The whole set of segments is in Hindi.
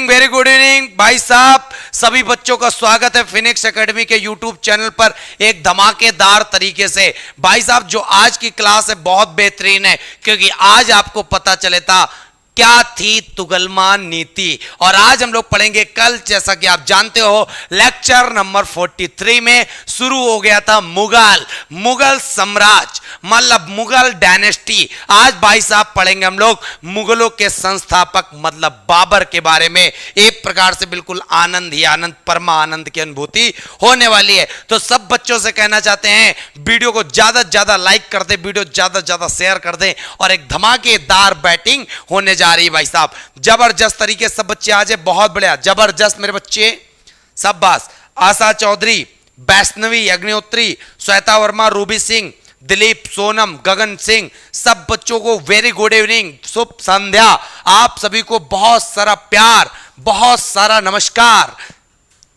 इवनिंग, वेरी गुड इवनिंग भाई साहब। सभी बच्चों का स्वागत है फिनिक्स एकेडमी के यूट्यूब चैनल पर एक धमाकेदार तरीके से। भाई साहब जो आज की क्लास है बहुत बेहतरीन है, क्योंकि आज आपको पता चले था क्या थी तुगलमान नीति। और आज हम लोग पढ़ेंगे, कल जैसा कि आप जानते हो लेक्चर नंबर 43 में शुरू हो गया था मुगल साम्राज्य, मतलब मुगल डायनेस्टी। आज भाई साहब पढ़ेंगे हम लोग मुगलों के संस्थापक मतलब बाबर के बारे में। एक प्रकार से बिल्कुल आनंद ही आनंद, परमा आनंद की अनुभूति होने वाली है। तो सब बच्चों से कहना चाहते हैं वीडियो को ज्यादा से ज्यादा लाइक कर दे, वीडियो ज्यादा से ज्यादा शेयर कर दे, और एक धमाकेदार बैटिंग होने जा रही है भाई साहब। जबरदस्त तरीके से सब बच्चे आ जाए, बहुत बढ़िया, जबरदस्त मेरे बच्चे। शाबाश। आशा चौधरी, वैष्णवी, अग्निहोत्री, श्वेता वर्मा, रूबी सिंह, दिलीप, सोनम, गगन सिंह, सब बच्चों को वेरी गुड इवनिंग, शुभ संध्या। आप सभी को बहुत सारा प्यार, बहुत सारा नमस्कार।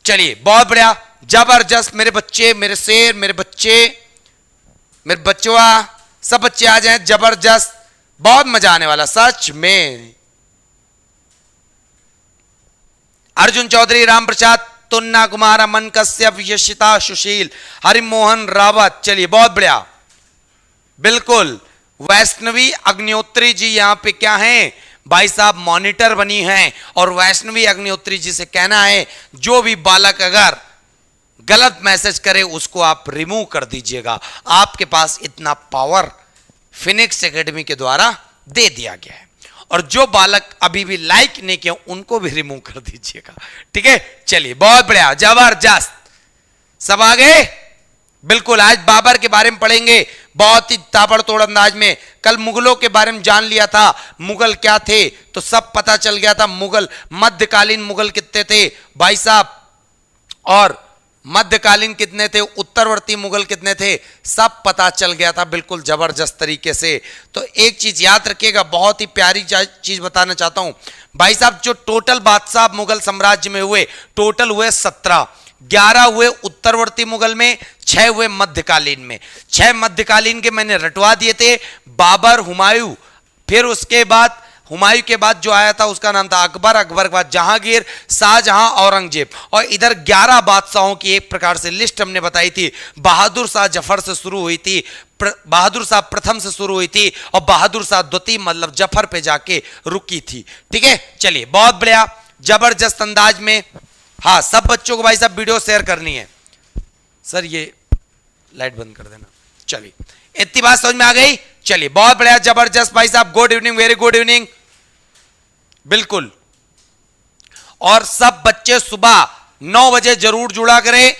चलिए बहुत बढ़िया, जबरदस्त मेरे बच्चे, मेरे शेर, मेरे बच्चे, मेरे बच्चों, सब बच्चे आ जाएं। जबरदस्त, बहुत मजा आने वाला सच में। अर्जुन चौधरी, राम प्रसाद, तुन्ना कुमार, अमन कश्यप, यशिता, सुशील, हरिमोहन रावत। चलिए बहुत बढ़िया, बिल्कुल। वैष्णवी अग्निहोत्री जी यहाँ पे क्या है भाई साहब, मॉनिटर बनी हैं। और वैष्णवी अग्निहोत्री जी से कहना है जो भी बालक अगर गलत मैसेज करे उसको आप रिमूव कर दीजिएगा। आपके पास इतना पावर फिनिक्स एकेडमी के द्वारा दे दिया गया है। और जो बालक अभी भी लाइक नहीं किया उनको भी रिमूव कर दीजिएगा, ठीक है। चलिए बहुत बढ़िया, जबरदस्त, सब आ गए। बिल्कुल, आज बाबर के बारे में पढ़ेंगे बहुत ही ताबड़तोड़ अंदाज में। कल मुगलों के बारे में जान लिया था, मुगल क्या थे तो सब पता चल गया था। मुगल, मध्यकालीन मुगल कितने थे भाई साहब, और मध्यकालीन कितने थे, उत्तरवर्ती मुगल कितने थे, सब पता चल गया था बिल्कुल जबरदस्त तरीके से। तो एक चीज याद रखिएगा, बहुत ही प्यारी चीज बताना चाहता हूं भाई साहब। जो टोटल बादशाह मुगल साम्राज्य में हुए, टोटल हुए 17। 11 हुए उत्तरवर्ती मुगल में, 6 हुए मध्यकालीन में। 6 मध्यकालीन के मैंने रटवा दिए थे, बाबर, हुमायूं, फिर उसके बाद हुमायूं के बाद जो आया था उसका नाम था अकबर, अकबर के बाद जहांगीर, शाहजहां, औरंगजेब। और इधर 11 बादशाहों की एक प्रकार से लिस्ट हमने बताई थी। बहादुर शाह जफर से शुरू हुई थी, बहादुर शाह प्रथम से शुरू हुई थी, और बहादुर शाह द्वितीय मतलब जफर पे जाके रुकी थी, ठीक है। चलिए बहुत बढ़िया, जबरदस्त अंदाज में। हाँ, सब बच्चों को भाई साहब वीडियो शेयर करनी है। सर ये लाइट बंद कर देना। चलिए, इतनी बात समझ में आ गई। चलिए बहुत बढ़िया, जबरदस्त भाई साहब, good evening, very good evening, बिल्कुल। और सब बच्चे सुबह 9 बजे जरूर जुड़ा करें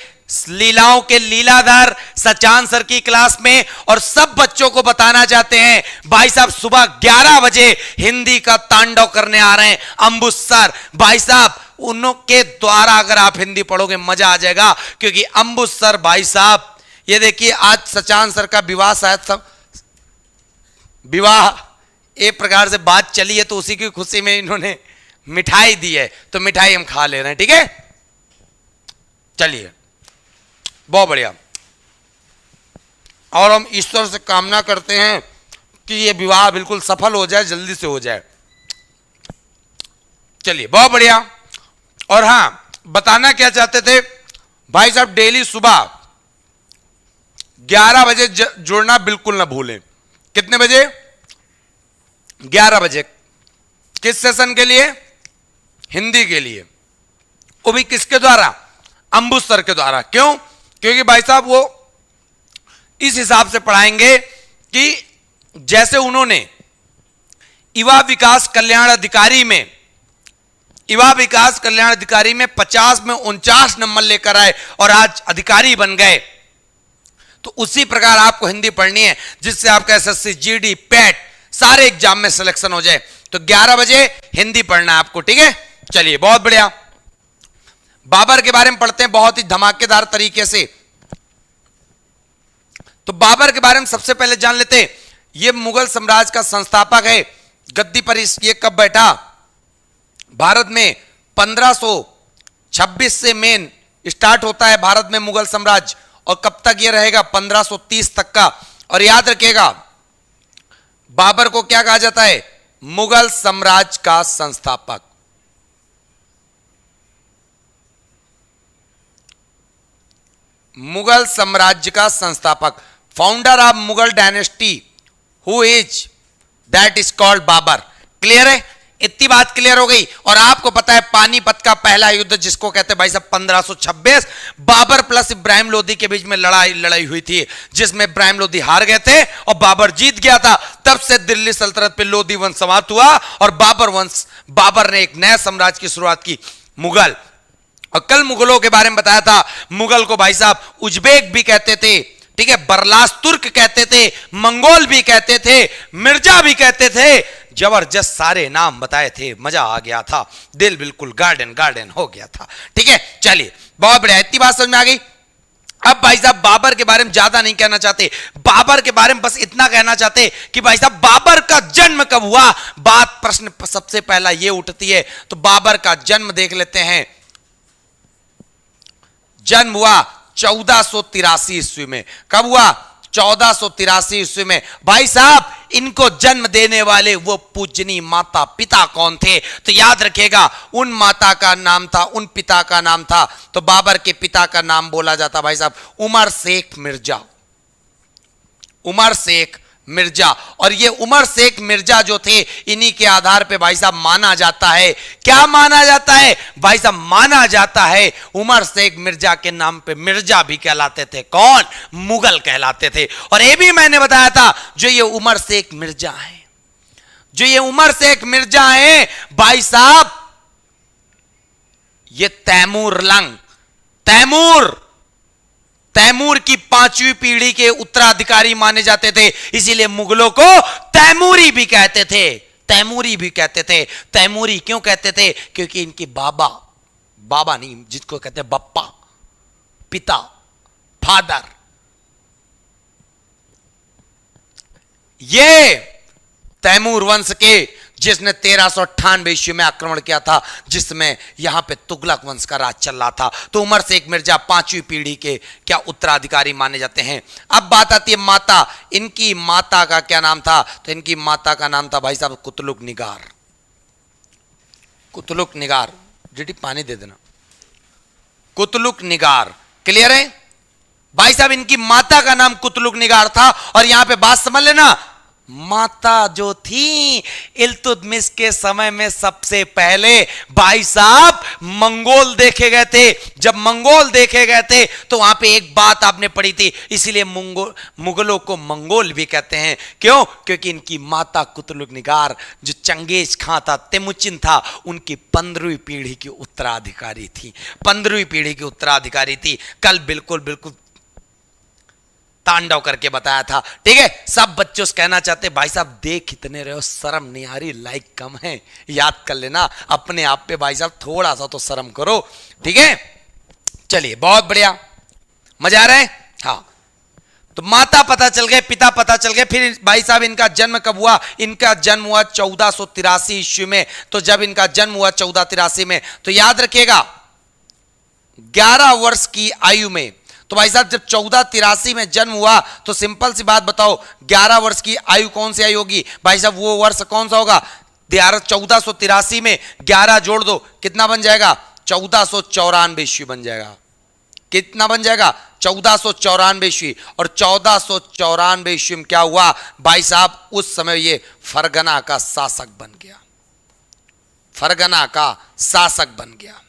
लीलाओं के लीलाधर सचान सर की क्लास में। और सब बच्चों को बताना चाहते हैं भाई साहब सुबह 11 बजे हिंदी का तांडव करने आ रहे हैं अंबुज सर। भाई साहब उनके द्वारा अगर आप हिंदी पढ़ोगे मजा आ जाएगा, क्योंकि अंबुज सर भाई साहब, ये देखिए आज सचान सर का विवाह, शायद सब विवाह एक प्रकार से बात चली है, तो उसी की खुशी में इन्होंने मिठाई दी है, तो मिठाई हम खा ले रहे हैं, ठीक है। चलिए बहुत बढ़िया, और हम ईश्वर से कामना करते हैं कि ये विवाह बिल्कुल सफल हो जाए, जल्दी से हो जाए। चलिए बहुत बढ़िया। और हाँ, बताना क्या चाहते थे भाई साहब, डेली सुबह 11 बजे जुड़ना बिल्कुल ना भूलें। कितने बजे? 11 बजे। किस सेशन के लिए? हिंदी के लिए। वो भी किसके द्वारा? अंबुज सर के द्वारा। क्यों? क्योंकि भाई साहब वो इस हिसाब से पढ़ाएंगे कि जैसे उन्होंने युवा विकास कल्याण अधिकारी में 50 में 49 नंबर लेकर आए और आज अधिकारी बन गए, तो उसी प्रकार आपको हिंदी पढ़नी है, जिससे आपका एसएससी, जीडी, पैट सारे एग्जाम में सिलेक्शन हो जाए। तो 11 बजे हिंदी पढ़ना है आपको, ठीक है। चलिए बहुत बढ़िया, बाबर के बारे में पढ़ते हैं बहुत ही धमाकेदार तरीके से। तो बाबर के बारे में सबसे पहले जान लेते हैं, यह मुगल साम्राज्य का संस्थापक है। गद्दी पर ये कब बैठा? भारत में 1526 से मेन स्टार्ट होता है भारत में मुगल साम्राज्य, और कब तक ये रहेगा? 1530 तक का। और याद रखिएगा बाबर को क्या कहा जाता है? मुगल साम्राज्य का संस्थापक। मुगल साम्राज्य का संस्थापक, founder of Mughal dynasty, who is, that is called Babur. Clear है, इतनी बात क्लियर हो गई। और आपको पता है पानीपत का पहला युद्ध जिसको कहते हैं भाई साहब 1526, बाबर प्लस इब्राहिम लोदी के बीच में लड़ाई हुई थी, जिसमें इब्राहिम लोदी हार गए थे और बाबर जीत गया था। तब से दिल्ली सल्तनत पे लोदी वंश समाप्त हुआ और बाबर ने एक नए साम्राज्य की शुरुआत की, मुगल। और कल मुगलों के बारे में बताया था, मुगल को भाई साहब उज्बेक भी कहते थे, ठीक है, बरलास तुर्क कहते थे, मंगोल भी कहते थे, मिर्जा भी कहते थे, जबरदस्त सारे नाम बताए थे, मजा आ गया था, दिल बिल्कुल गार्डन गार्डन हो गया था। ठीक है, चलिए बहुत बढ़िया, इतनी बात समझ में आ गई। अब भाई साहब बाबर के बारे में ज्यादा नहीं कहना चाहते, बाबर के बारे में बस इतना कहना चाहते कि भाई साहब बाबर का जन्म कब हुआ। बात प्रश्न सबसे पहला ये उठती है, तो बाबर का जन्म देख लेते हैं। जन्म हुआ 1483 ईस्वी में। कब हुआ? 1483 ईस्वी में। भाई साहब इनको जन्म देने वाले वो पूजनी माता पिता कौन थे? तो याद रखिएगा, उन माता का नाम था, उन पिता का नाम था, तो बाबर के पिता का नाम बोला जाता भाई साहब उमर शेख मिर्जा। उमर शेख मिर्जा। और ये उमर शेख मिर्जा जो थे, इन्हीं के आधार पे भाई साहब माना जाता है, क्या माना जाता है भाई साहब? माना जाता है उमर शेख मिर्जा के नाम पे मिर्जा भी कहलाते थे। कौन? मुगल कहलाते थे। और ये भी मैंने बताया था, जो ये उमर शेख मिर्जा है, जो ये उमर शेख मिर्जा है भाई साहब, ये तैमूर की 5वीं पीढ़ी के उत्तराधिकारी माने जाते थे, इसीलिए मुगलों को तैमूरी भी कहते थे। तैमूरी भी कहते थे। तैमूरी क्यों कहते थे? क्योंकि इनके बाबा नहीं, जिसको कहते हैं बप्पा, पिता, फादर, ये तैमूर वंश के, जिसने 1398 ईस्वी में आक्रमण किया था, जिसमें यहां पे तुगलक वंश का राज चल रहा था। तो उमर शेख मिर्जा 5वीं पीढ़ी के क्या उत्तराधिकारी माने जाते हैं। अब बात आती है माता। इनकी माता का क्या नाम था? तो इनकी माता का नाम था भाई साहब कुतलुक निगार। कुतलुक निगार, जीटी पानी दे देना। कुतलुक निगार, क्लियर है भाई साहब? इनकी माता का नाम कुतलुक निगार था। और यहां पे बात समझ लेना, माता जो थी इल्तुतमिश के समय में सबसे पहले भाई साहब मंगोल देखे गए थे। जब मंगोल देखे गए थे तो वहां पे एक बात आपने पढ़ी थी, इसीलिए मुगलों को मंगोल भी कहते हैं। क्यों? क्योंकि इनकी माता कुतलुक निगार जो चंगेज खां था, तेमुचिन था, उनकी 15वीं पीढ़ी की उत्तराधिकारी थी। 15वीं पीढ़ी की उत्तराधिकारी थी। कल बिल्कुल तांडव करके बताया था। ठीक है, सब बच्चों से कहना चाहते भाई साहब देख कितने रहे हो, शर्म नहीं आ रही, लाइक कम है, याद कर लेना अपने आप पे भाई साहब, थोड़ा सा तो शर्म करो। ठीक है, चलिए बहुत बढ़िया, मजा आ रहा है। हाँ, तो माता पता चल गए, पिता पता चल गए। फिर भाई साहब इनका जन्म कब हुआ? इनका जन्म हुआ 1483 ईस्वी में। तो जब इनका जन्म हुआ 1483 में, तो याद रखिएगा 11 वर्ष की आयु में। तो भाई साहब जब 1483 में जन्म हुआ, तो सिंपल सी बात बताओ, 11 वर्ष की आयु कौन सी आयु होगी भाई साहब? वो वर्ष कौन सा होगा? 1483 में 11 जोड़ दो, कितना बन जाएगा? 1494 ईस्वी बन जाएगा। कितना बन जाएगा? 1494 ईस्वी। और 1494 ईस्वी में क्या हुआ भाई साहब? उस समय ये फरगना का शासक बन गया। फरगना का शासक बन गया।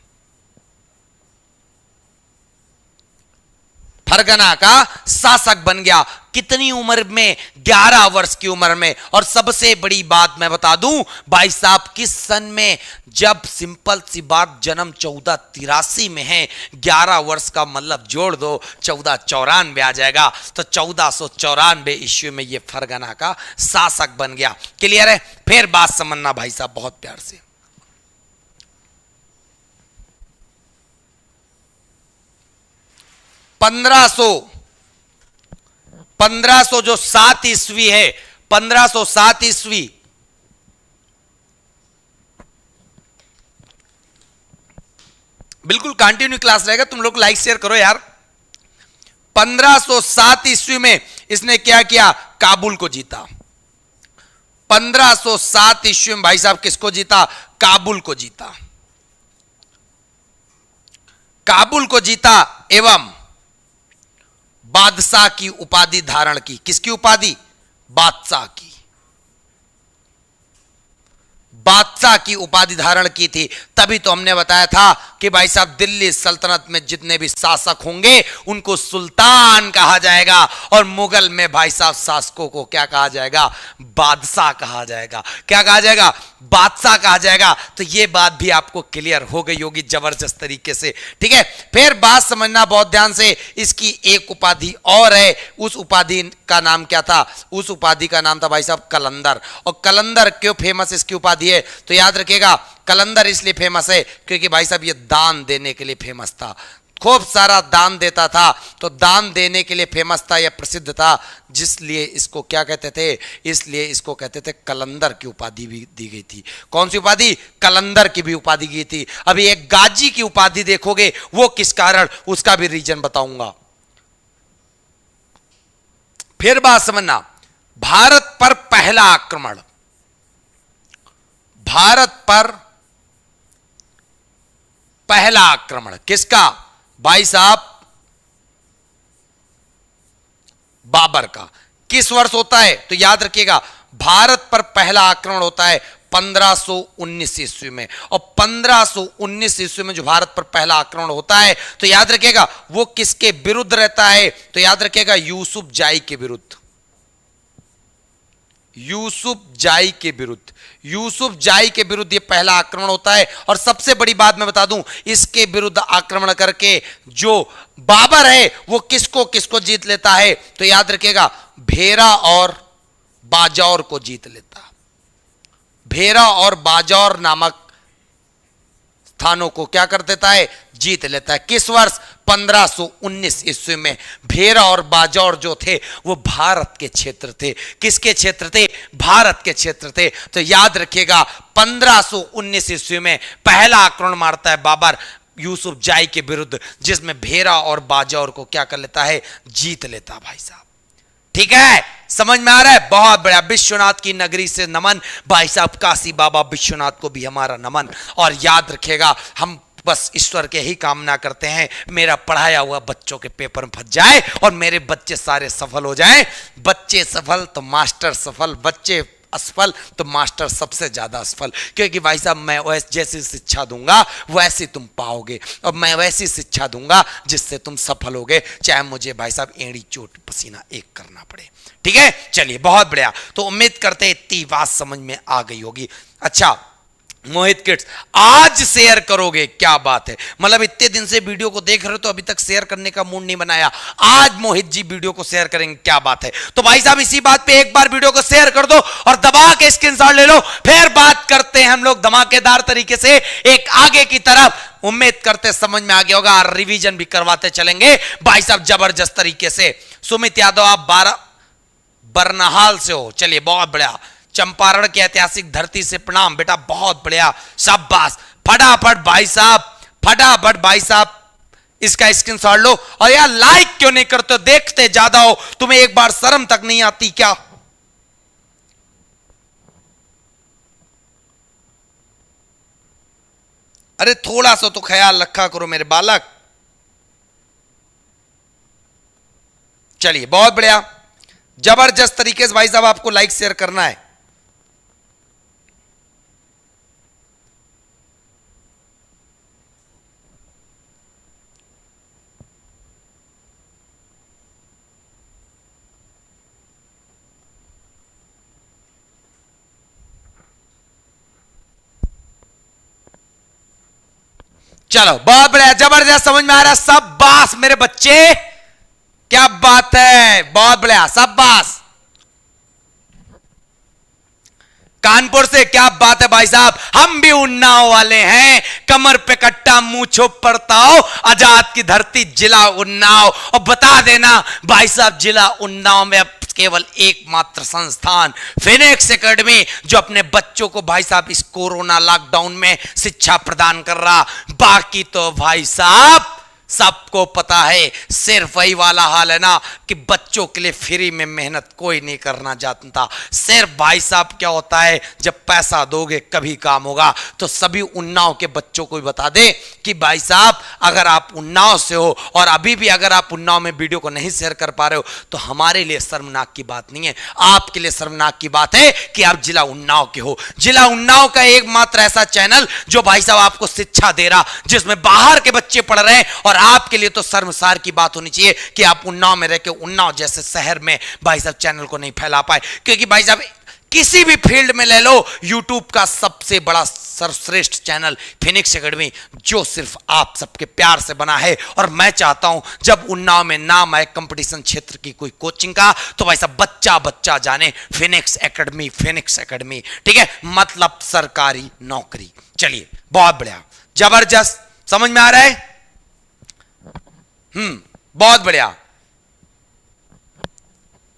फरगना का शासक बन गया। कितनी उम्र में? 11 वर्ष की उम्र में। और सबसे बड़ी बात मैं बता दूं भाई साहब, किस सन में? जब सिंपल सी बात, जन्म 1483 में है, 11 वर्ष का मतलब जोड़ दो, 1494 आ जाएगा। तो 1494 ईस्वी में ये फरगना का शासक बन गया। क्लियर है? फिर बात समझना भाई साहब बहुत प्यार से। 1500 जो 7 ईस्वी है, 1507 ईस्वी, बिल्कुल कंटिन्यू क्लास रहेगा, तुम लोग लाइक शेयर करो यार। 1507 ईस्वी में इसने क्या किया? काबुल को जीता। 1507 ईस्वी में भाई साहब किसको जीता? काबुल को जीता। काबुल को जीता एवं बादशाह की उपाधि धारण की। किसकी उपाधि? बादशाह की। बादशाह की उपाधि धारण की थी। तभी तो हमने बताया था कि भाई साहब दिल्ली सल्तनत में जितने भी शासक होंगे उनको सुल्तान कहा जाएगा, और मुगल में भाई साहब शासकों को क्या कहा जाएगा? बादशाह कहा जाएगा। क्या कहा जाएगा? बादशाह कहा जाएगा। तो यह बात भी आपको क्लियर हो गई होगी जबरदस्त तरीके से। ठीक है, फिर बात समझना बहुत ध्यान से। इसकी एक उपाधि और है। उस उपाधि का नाम क्या था? उस उपाधि का नाम था भाई साहब कलंदर। और कलंदर क्यों फेमस इसकी उपाधि है? तो याद रखिएगा, कलंदर इसलिए फेमस है क्योंकि भाई साहब ये दान देने के लिए फेमस था। खूब सारा दान देता था, तो दान देने के लिए फेमस था या प्रसिद्ध था, जिसलिए इसको क्या कहते थे? इसलिए इसको कहते थे कलंदर की उपाधि भी दी गई थी। कौन सी उपाधि? कलंदर की भी उपाधि दी थी। अभी एक गाजी की उपाधि देखोगे, वो किस कारण, उसका भी रीजन बताऊंगा। फिर बात समझना, भारत पर पहला आक्रमण। भारत पर पहला आक्रमण किसका? भाई साहब बाबर का। किस वर्ष होता है? तो याद रखिएगा, भारत पर पहला आक्रमण होता है 1519 ईस्वी में। और 1519 ईस्वी में जो भारत पर पहला आक्रमण होता है, तो याद रखिएगा वो किसके विरुद्ध रहता है? तो याद रखिएगा यूसुफ जाई के विरुद्ध। यूसुफ जाई के विरुद्ध। यूसुफ जाई के विरुद्ध यह पहला आक्रमण होता है। और सबसे बड़ी बात मैं बता दूं, इसके विरुद्ध आक्रमण करके जो बाबर है वो किसको किसको जीत लेता है? तो याद रखिएगा भेरा और बाजौर को जीत लेता। भेरा और बाजौर नामक स्थानों को क्या कर देता है? जीत लेता है। किस वर्ष? 1519 ईस्वी में। भेरा और बाजौर जो थे वो भारत के क्षेत्र थे। किसके क्षेत्र थे? भारत के क्षेत्र थे। तो याद रखिएगा 1519 ईस्वी में पहला आक्रमण मारता है बाबर यूसुफ जाई के विरुद्ध, जिसमें भेरा और बाजौर को क्या कर लेता है? जीत लेता भाई साहब। ठीक है, समझ में आ रहा है? बहुत बढ़िया। विश्वनाथ की नगरी से नमन, भाई साहब काशी बाबा विश्वनाथ को भी हमारा नमन। और याद रखिएगा, हम बस ईश्वर के ही कामना करते हैं मेरा पढ़ाया हुआ बच्चों के पेपर में फंस जाए और मेरे बच्चे सारे सफल हो जाएं। बच्चे सफल तो मास्टर सफल, बच्चे असफल तो मास्टर सबसे ज्यादा असफल। क्योंकि भाई साहब मैं जैसी शिक्षा दूंगा वैसी तुम पाओगे, और मैं वैसी शिक्षा दूंगा जिससे तुम सफल होगे, चाहे मुझे भाई साहब एड़ी चोट पसीना एक करना पड़े। ठीक है, चलिए बहुत बढ़िया। तो उम्मीद करते हैं इतनी बात समझ में आ गई होगी। अच्छा मोहित किड्स, आज शेयर करोगे? क्या बात है, मतलब इतने दिन से वीडियो को देख रहे हो तो अभी तक शेयर करने का मूड नहीं बनाया। आज मोहित जी वीडियो को शेयर करेंगे, क्या बात है। तो भाई साहब इसी बात पे एक बार वीडियो को शेयर कर दो और दबा के स्क्रीनशॉट ले लो। फिर बात करते हैं हम लोग धमाकेदार तरीके से एक आगे की तरफ। उम्मीद करते समझ में आ गया होगा, रिवीजन भी करवाते चलेंगे भाई साहब जबरदस्त तरीके से। सुमित यादव आप बरनहाल से हो, चलिए बहुत बढ़िया। चंपारण की ऐतिहासिक धरती से प्रणाम बेटा, बहुत बढ़िया, शाबाश। फटाफट भाई साहब, फटाफट भाई साहब इसका स्क्रीनशॉट लो। और यार लाइक क्यों नहीं करते हो? देखते ज्यादा हो, तुम्हें एक बार शर्म तक नहीं आती क्या? अरे थोड़ा सा तो ख्याल रखा करो मेरे बालक। चलिए बहुत बढ़िया, जबरदस्त तरीके से भाई साहब आपको लाइक शेयर करना है। चलो बहुत बढ़िया, जबरदस्त, समझ में आ रहा है। सब बास मेरे बच्चे, क्या बात है, बहुत बढ़िया, सब बास। कानपुर से, क्या बात है भाई साहब। हम भी उन्नाव वाले हैं, कमर पे कट्टा मूंछों पड़ताओ, आजाद की धरती जिला उन्नाव। और बता देना भाई साहब, जिला उन्नाव में अब केवल एकमात्र संस्थान फिनिक्स एकेडमी जो अपने बच्चों को भाई साहब इस कोरोना लॉकडाउन में शिक्षा प्रदान कर रहा। बाकी तो भाई साहब सबको पता है, सिर्फ वही वाला हाल है ना कि बच्चों के लिए फ्री में मेहनत कोई नहीं करना जानता। सिर्फ भाई साहब क्या होता है, जब पैसा दोगे कभी काम होगा। तो सभी उन्नाव के बच्चों को भी बता दे कि भाई साहब अगर आप उन्नाव से हो और अभी भी अगर आप उन्नाव में वीडियो को नहीं शेयर कर पा रहे हो तो हमारे लिए शर्मनाक की बात नहीं है, आपके लिए शर्मनाक की बात है कि आप जिला उन्नाव के हो। जिला उन्नाव का एकमात्र ऐसा चैनल जो भाई साहब आपको शिक्षा दे रहा, जिसमें बाहर के बच्चे पढ़ रहे हैं, और आपके लिए तो शर्मसार की बात होनी चाहिए कि आप उन्नाव में रह के उन्नाव जैसे शहर में भाई साहब चैनल को नहीं फैला पाए। क्योंकि भाई साहब किसी भी फील्ड में ले लो, यूट्यूब का सबसे बड़ा सर्वश्रेष्ठ चैनल फिनिक्स एकेडमी, जो सिर्फ आप सबके प्यार से बना है। और मैं चाहता हूं जब उन्नाव में नाम आए कंपटीशन क्षेत्र की कोई कोचिंग का, तो भाई साहब बच्चा बच्चा जाने फिनिक्स एकेडमी, फिनिक्स एकेडमी, ठीक है, मतलब सरकारी नौकरी। चलिए बहुत बढ़िया, जबरदस्त, समझ में आ रहा है? बहुत बढ़िया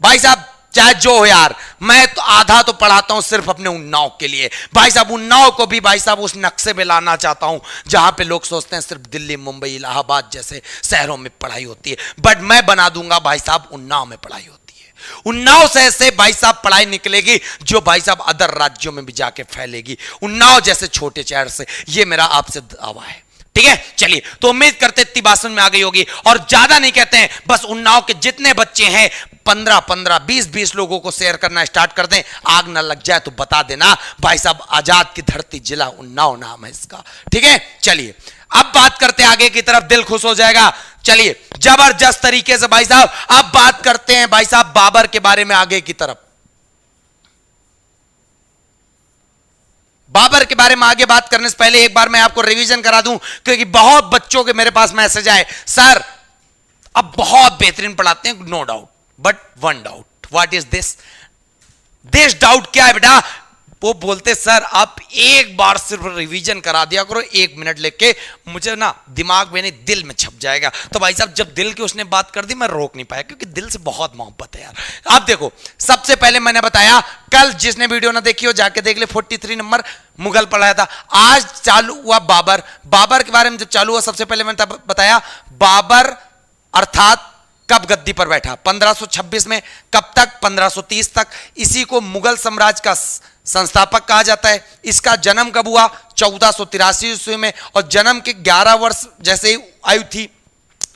भाई साहब, चाहे जो हो यार, मैं तो आधा तो पढ़ाता हूं सिर्फ अपने उन्नाव के लिए। भाई साहब उन्नाव को भी भाई साहब उस नक्शे पे लाना चाहता हूं जहां पे लोग सोचते हैं सिर्फ दिल्ली, मुंबई, इलाहाबाद जैसे शहरों में पढ़ाई होती है, बट मैं बना दूंगा भाई साहब उन्नाव में पढ़ाई होती है। उन्नाव से ऐसे भाई साहब पढ़ाई निकलेगी जो भाई साहब अदर राज्यों में भी जाके फैलेगी, उन्नाव जैसे छोटे शहर से। ये मेरा आपसे दावा है, ठीक है। चलिए, तो उम्मीद करते इतनी बात समझ में आ गई होगी, और ज्यादा नहीं कहते हैं, बस उन्नाव के जितने बच्चे हैं 15-15, 20-20 लोगों को शेयर करना स्टार्ट कर दें। आग ना लग जाए तो बता देना भाई साहब, आजाद की धरती जिला उन्नाव नाम है इसका, ठीक है। चलिए अब बात करते हैं आगे की तरफ, दिल खुश हो जाएगा। चलिए जबरदस्त तरीके से भाई साहब अब बात करते हैं भाई साहब बाबर के बारे में आगे की तरफ। बाबर के बारे में आगे बात करने से पहले एक बार मैं आपको रिवीजन करा दूं, क्योंकि बहुत बच्चों के मेरे पास मैसेज आए, सर अब बहुत बेहतरीन पढ़ाते हैं, no doubt, but one doubt. What is this doubt क्या है बेटा? वो बोलते सर आप एक बार सिर्फ रिवीजन करा दिया करो, 1 मिनट लेके, मुझे ना दिमाग में नहीं दिल में छप जाएगा। तो भाई साहब जब दिल की उसने बात कर दी मैं रोक नहीं पाया, क्योंकि दिल से बहुत मोहब्बत है यार। आप देखो, सबसे पहले मैंने बताया, कल जिसने वीडियो ना देखी हो जाके देख ले, 43 नंबर मुगल पढ़ाया था। आज चालू हुआ बाबर। बाबर के बारे में जब चालू हुआ, सबसे पहले मैंने बताया बाबर अर्थात कब गद्दी पर बैठा, 1526 में, कब तक, 1530 तक। इसी को मुगल साम्राज्य का संस्थापक कहा जाता है। इसका जन्म कब हुआ? 1483 ईस्वी में, और जन्म के 11 वर्ष जैसे ही आयु थी,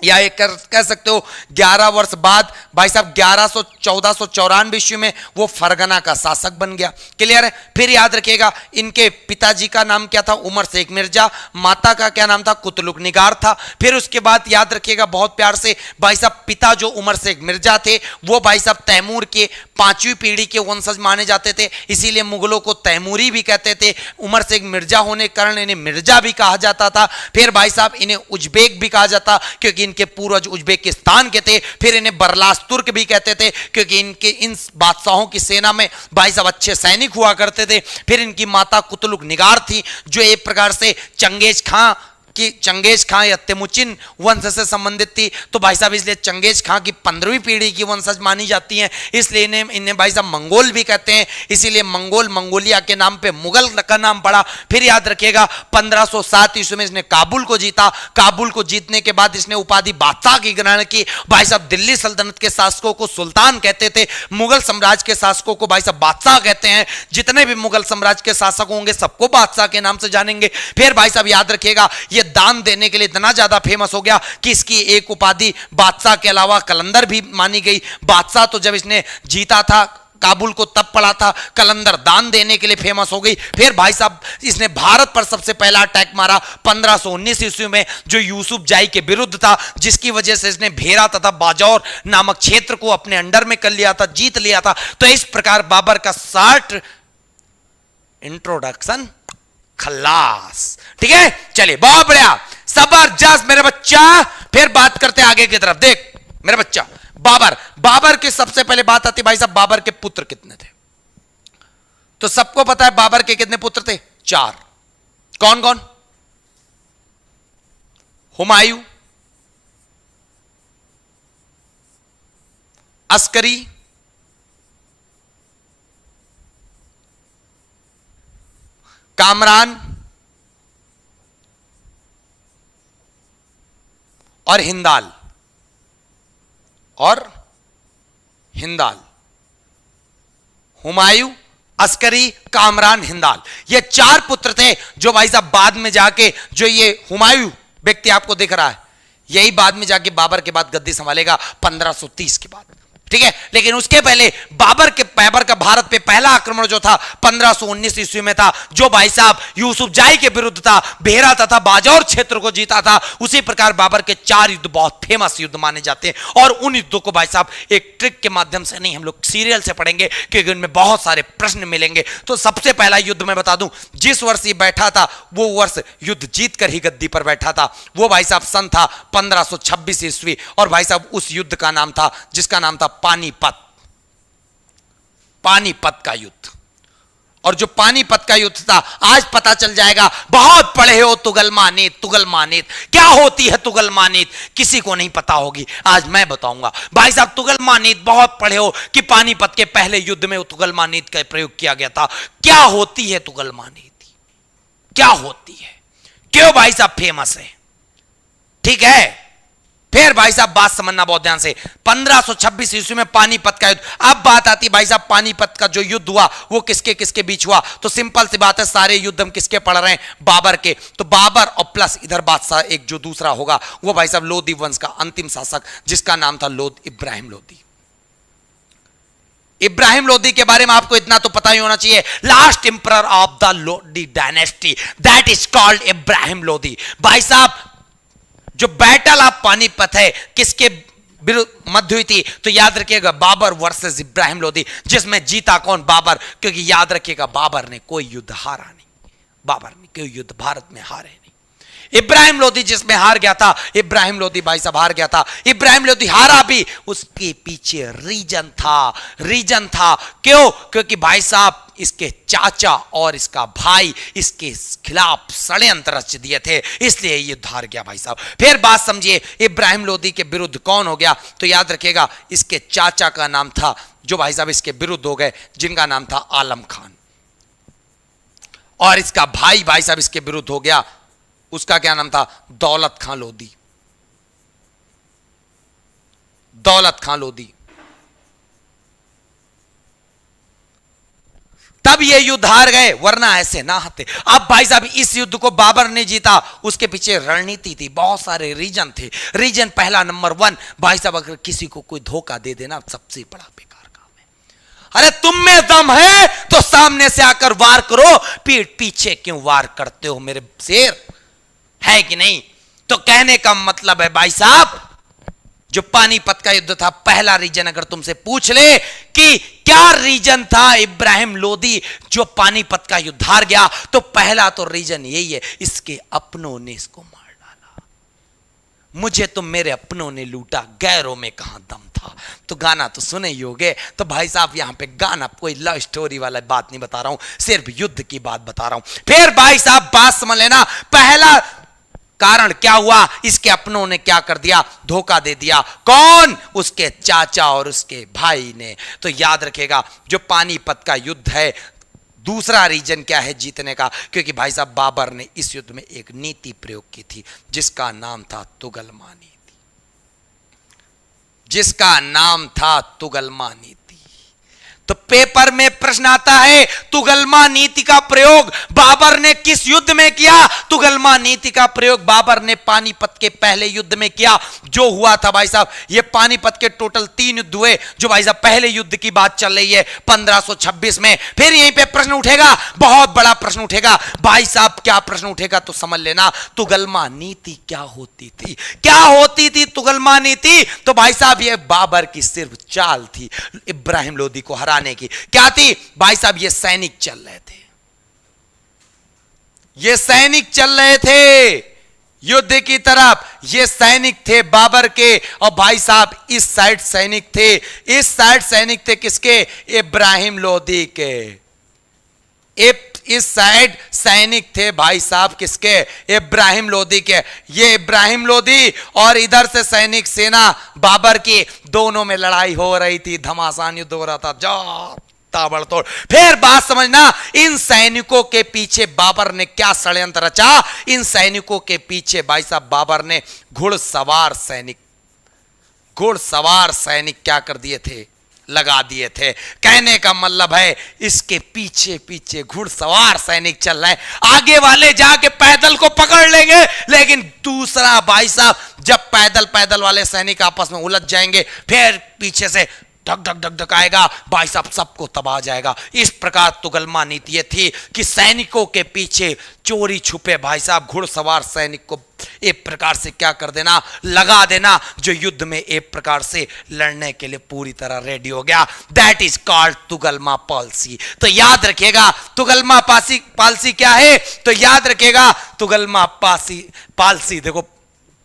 या एक कह सकते हो 11 वर्ष बाद भाई साहब 1494 ईस्वी में वो फरगना का शासक बन गया। क्लियर है? फिर याद रखिएगा इनके पिताजी का नाम क्या था? उमर शेख मिर्जा। माता का क्या नाम था? कुतलुक निगार था। फिर उसके बाद याद रखिएगा बहुत प्यार से, भाई साहब पिता जो उमर शेख मिर्जा थे वो भाई साहब तैमूर के 5वीं पीढ़ी के वंशज माने जाते थे, इसीलिए मुगलों को तैमूरी भी कहते थे। उमर शेख मिर्जा होने के कारण इन्हें मिर्जा भी कहा जाता था। फिर भाई साहब इन्हें उज्बेक भी कहा जाता क्योंकि इनके पूर्वज उज्बेकिस्तान के थे। फिर इन्हें बरलास तुर्क भी कहते थे क्योंकि इनके इन बादशाहों की सेना में भाई साहब अच्छे सैनिक हुआ करते थे। फिर इनकी माता कुतलुक निगार थी जो एक प्रकार से चंगेज खां या तेमुचिन वंश से संबंधित थी। तो भाई साहब इसलिए चंगेज खां की 15वीं पीढ़ी की वंशज मानी जाती हैं, इसलिए इन्हें भाई साहब मंगोल भी कहते हैं, इसीलिए मंगोलिया के नाम पे मुगल का नाम पड़ा। फिर याद रखिएगा 1507 ईस्वी में इसने काबुल को जीता। काबुल को जीतने के बाद इसने उपाधि बादशाह की ग्रहण की। भाई साहब दिल्ली सल्तनत के शासकों को सुल्तान कहते थे, मुगल साम्राज्य के शासकों को भाई साहब बादशाह कहते हैं। जितने भी मुगल साम्राज्य के शासक होंगे सबको बादशाह के नाम से जानेंगे। फिर भाई साहब याद रखिएगा ये दान देने के लिए इतना ज्यादा फेमस हो गया कि इसकी एक उपाधि बादशाह के अलावा कलंदर भी मानी गई। बादशाह तो जब इसने जीता था काबुल को तब पड़ा था, कलंदर दान देने के लिए फेमस हो गई। फिर भाई साहब इसने भारत पर सबसे पहला अटैक मारा 1519 ईस्वी में जो यूसुफ जाई के विरुद्ध था, जिसकी वजह से इसने भेरा तथा बाजौर नामक क्षेत्र को अपने अंडर में कर लिया था, जीत लिया था। तो इस प्रकार बाबर का शॉर्ट इंट्रोडक्शन खल्लास। ठीक है, चलिए बहुत बढ़िया, जबरदस्त मेरे बच्चा। फिर बात करते हैं आगे की तरफ। देख मेरे बच्चा, बाबर की सबसे पहले बात आती भाई साहब बाबर के पुत्र कितने थे? तो सबको पता है बाबर के कितने पुत्र थे? 4। कौन कौन? हुमायूं, अस्करी, कामरान और हिंदाल और हिंदाल, हुमायूं, अस्करी, कामरान, हिंदाल, ये 4 पुत्र थे जो भाई साहब बाद में जाके, जो ये हुमायूं व्यक्ति आपको दिख रहा है, यही बाद में जाके बाबर के बाद गद्दी संभालेगा 1530 के बाद, ठीक है। लेकिन उसके पहले बाबर का भारत पे पहला आक्रमण जो था 1519 ईस्वी में था, जो भाई साहब यूसुफ जाई के विरुद्ध था, बेहरा तथा बाजौर क्षेत्र को जीता था। उसी प्रकार बाबर के 4 युद्ध बहुत फेमस युद्ध माने जाते हैं, और उन युद्धों को भाई साहब एक ट्रिक के माध्यम से नहीं, हम लोग सीरियल से पढ़ेंगे क्योंकि उनमें बहुत सारे प्रश्न मिलेंगे। तो सबसे पहला युद्ध मैं बता दूं, जिस वर्ष ये बैठा था वो वर्ष युद्ध जीत कर ही गद्दी पर बैठा था, वो भाई साहब सन था 1526 ईस्वी, और भाई साहब उस युद्ध का नाम था, जिसका नाम था पानीपत, पानीपत का युद्ध। और जो पानीपत का युद्ध था, आज पता चल जाएगा, बहुत पढ़े हो तुगलमानीत, तुगलमानीत क्या होती है, तुगलमानीत किसी को नहीं पता होगी, आज मैं बताऊंगा। भाई साहब तुगलमानीत बहुत पढ़े हो कि पानीपत के पहले युद्ध में तुगलमानीत का प्रयोग किया गया था। क्या होती है तुगलमानीत, क्या होती है, क्यों भाई साहब फेमस है, ठीक है। फिर भाई साहब बात समझना बहुत ध्यान से, 1526 ईस्वी में पानीपत का युद्ध। अब बात आती भाई साहब पानीपत का जो युद्ध हुआ वो किसके किसके बीच हुआ, तो सिंपल सी बात है, सारे युद्ध हम किसके पढ़ रहे हैं, बाबर के। तो बाबर और प्लस इधर बादशाह एक जो दूसरा होगा वो भाई साहब लोदी वंश का अंतिम शासक, जिसका नाम था इब्राहिम लोदी। इब्राहिम लोदी के बारे में आपको इतना तो पता ही होना चाहिए, last emperor of the Lodi dynasty, that is called Ibrahim Lodi. भाई साहब जो बैटल ऑफ पानीपत है किसके मध्य हुई थी, तो याद रखिएगा बाबर वर्सेस इब्राहिम लोदी, जिसमें जीता कौन, बाबर। क्योंकि याद रखिएगा बाबर ने कोई युद्ध हारा नहीं, बाबर ने कोई युद्ध भारत में हारे नहीं। इब्राहिम लोदी जिसमें हार गया था, इब्राहिम लोदी भाई साहब हार गया था। इब्राहिम लोदी हारा भी, उसके पीछे रीजन था। क्यों, क्योंकि भाई साहब इसके चाचा और इसका भाई इसके खिलाफ षड्यंत्र रच दिए थे, इसलिए ये हार गया भाई साहब। फिर बात समझिए, इब्राहिम लोदी के विरुद्ध कौन हो गया, तो याद रखिएगा इसके चाचा का नाम था, जो भाई साहब इसके विरुद्ध हो गए, जिनका नाम था आलम खान, और इसका भाई भाई साहब इसके विरुद्ध हो गया, उसका क्या नाम था, दौलत खां लोदी, दौलत खां लोदी। तब ये युद्ध हार गए, वरना ऐसे ना हारते। अब भाई साहब इस युद्ध को बाबर ने जीता, उसके पीछे रणनीति थी, बहुत सारे रीजन थे। रीजन पहला नंबर 1, भाई साहब अगर किसी को कोई धोखा दे देना सबसे बड़ा बेकार काम है। अरे तुम में दम है तो सामने से आकर वार करो, पीठ पीछे क्यों वार करते हो मेरे शेर, है कि नहीं। तो कहने का मतलब है भाई साहब, जो पानीपत का युद्ध था, पहला रीजन अगर तुमसे पूछ ले कि क्या रीजन था इब्राहिम लोदी जो पानीपत का युद्ध हार गया, तो पहला तो रीजन यही है, इसके अपनों ने इसको मार डाला। मुझे तो मेरे अपनों ने लूटा, गैरों में कहां दम था। तो गाना तो सुने ही होगे। तो भाई साहब यहां पे गाना, कोई लव स्टोरी वाला बात नहीं बता रहा हूं, सिर्फ युद्ध की बात बता रहा हूं। फिर भाई साहब बात समझ लेना, पहला कारण क्या हुआ, इसके अपनों ने क्या कर दिया, धोखा दे दिया। कौन, उसके चाचा और उसके भाई ने। तो याद रखेगा जो पानीपत का युद्ध है, दूसरा रीजन क्या है जीतने का, क्योंकि भाई साहब बाबर ने इस युद्ध में एक नीति प्रयोग की थी, जिसका नाम था तुगलमा नीति, जिसका नाम था तुगलमा नीति। तो पेपर में प्रश्न आता है, तुगलमा नीति का प्रयोग बाबर ने किस युद्ध में किया। तुगलमा नीति का प्रयोग बाबर ने पानीपत के पहले युद्ध में किया, जो हुआ था भाई साहब, ये पानीपत के टोटल 3 युद्ध हुए, जो भाई साहब पहले युद्ध की बात चल रही है 1526 में। फिर यहीं पे प्रश्न उठेगा, बहुत बड़ा प्रश्न उठेगा भाई साहब। क्या प्रश्न उठेगा तो समझ लेना, तुगलमा नीति क्या होती थी, क्या होती थी तुगलमा नीति। तो भाई साहब ये बाबर की सिर्फ चाल थी इब्राहिम लोदी को हराने की। क्या थी भाई साहब, ये सैनिक चल रहे थे, ये सैनिक चल रहे थे युद्ध की तरफ, ये सैनिक थे बाबर के, और भाई साहब इस साइड सैनिक थे, इस साइड सैनिक थे किसके, इब्राहिम लोदी के। इस साइड सैनिक थे भाई साहब किसके, इब्राहिम लोदी के। ये इब्राहिम लोदी और इधर से सैनिक सेना बाबर की, दोनों में लड़ाई हो रही थी, घमासान युद्ध हो रहा था। जा ताबड़तोड़। फिर बात समझना, इन सैनिकों के पीछे बाबर ने क्या षड्यंत्र रचा। इन सैनिकों के पीछे भाई साहब बाबर ने घुड़सवार सैनिक क्या कर दिए थे, लगा दिए थे। कहने का मतलब है इसके पीछे पीछे घुड़सवार सैनिक चल रहे हैं, आगे वाले जाके पैदल को पकड़ लेंगे, लेकिन दूसरा भाई साहब जब पैदल वाले सैनिक आपस में उलझ जाएंगे, फिर पीछे से धक धक धक धक आएगा, भाई साहब सबको तबाह जाएगा। इस प्रकार तुगलमा नीति ये थी कि सैनिकों के पीछे चोरी छुपे भाई साहब घुड़सवार सैनिक को एक प्रकार से क्या कर देना, लगा देना, जो युद्ध में एक प्रकार से लड़ने के लिए पूरी तरह रेडी हो गया। दैट इज कॉल्ड तुगलमा पॉलिसी। तो याद रखिएगा तुगलमा पॉलिसी क्या है, तो याद रखिएगा तुगलमा पॉलिसी देखो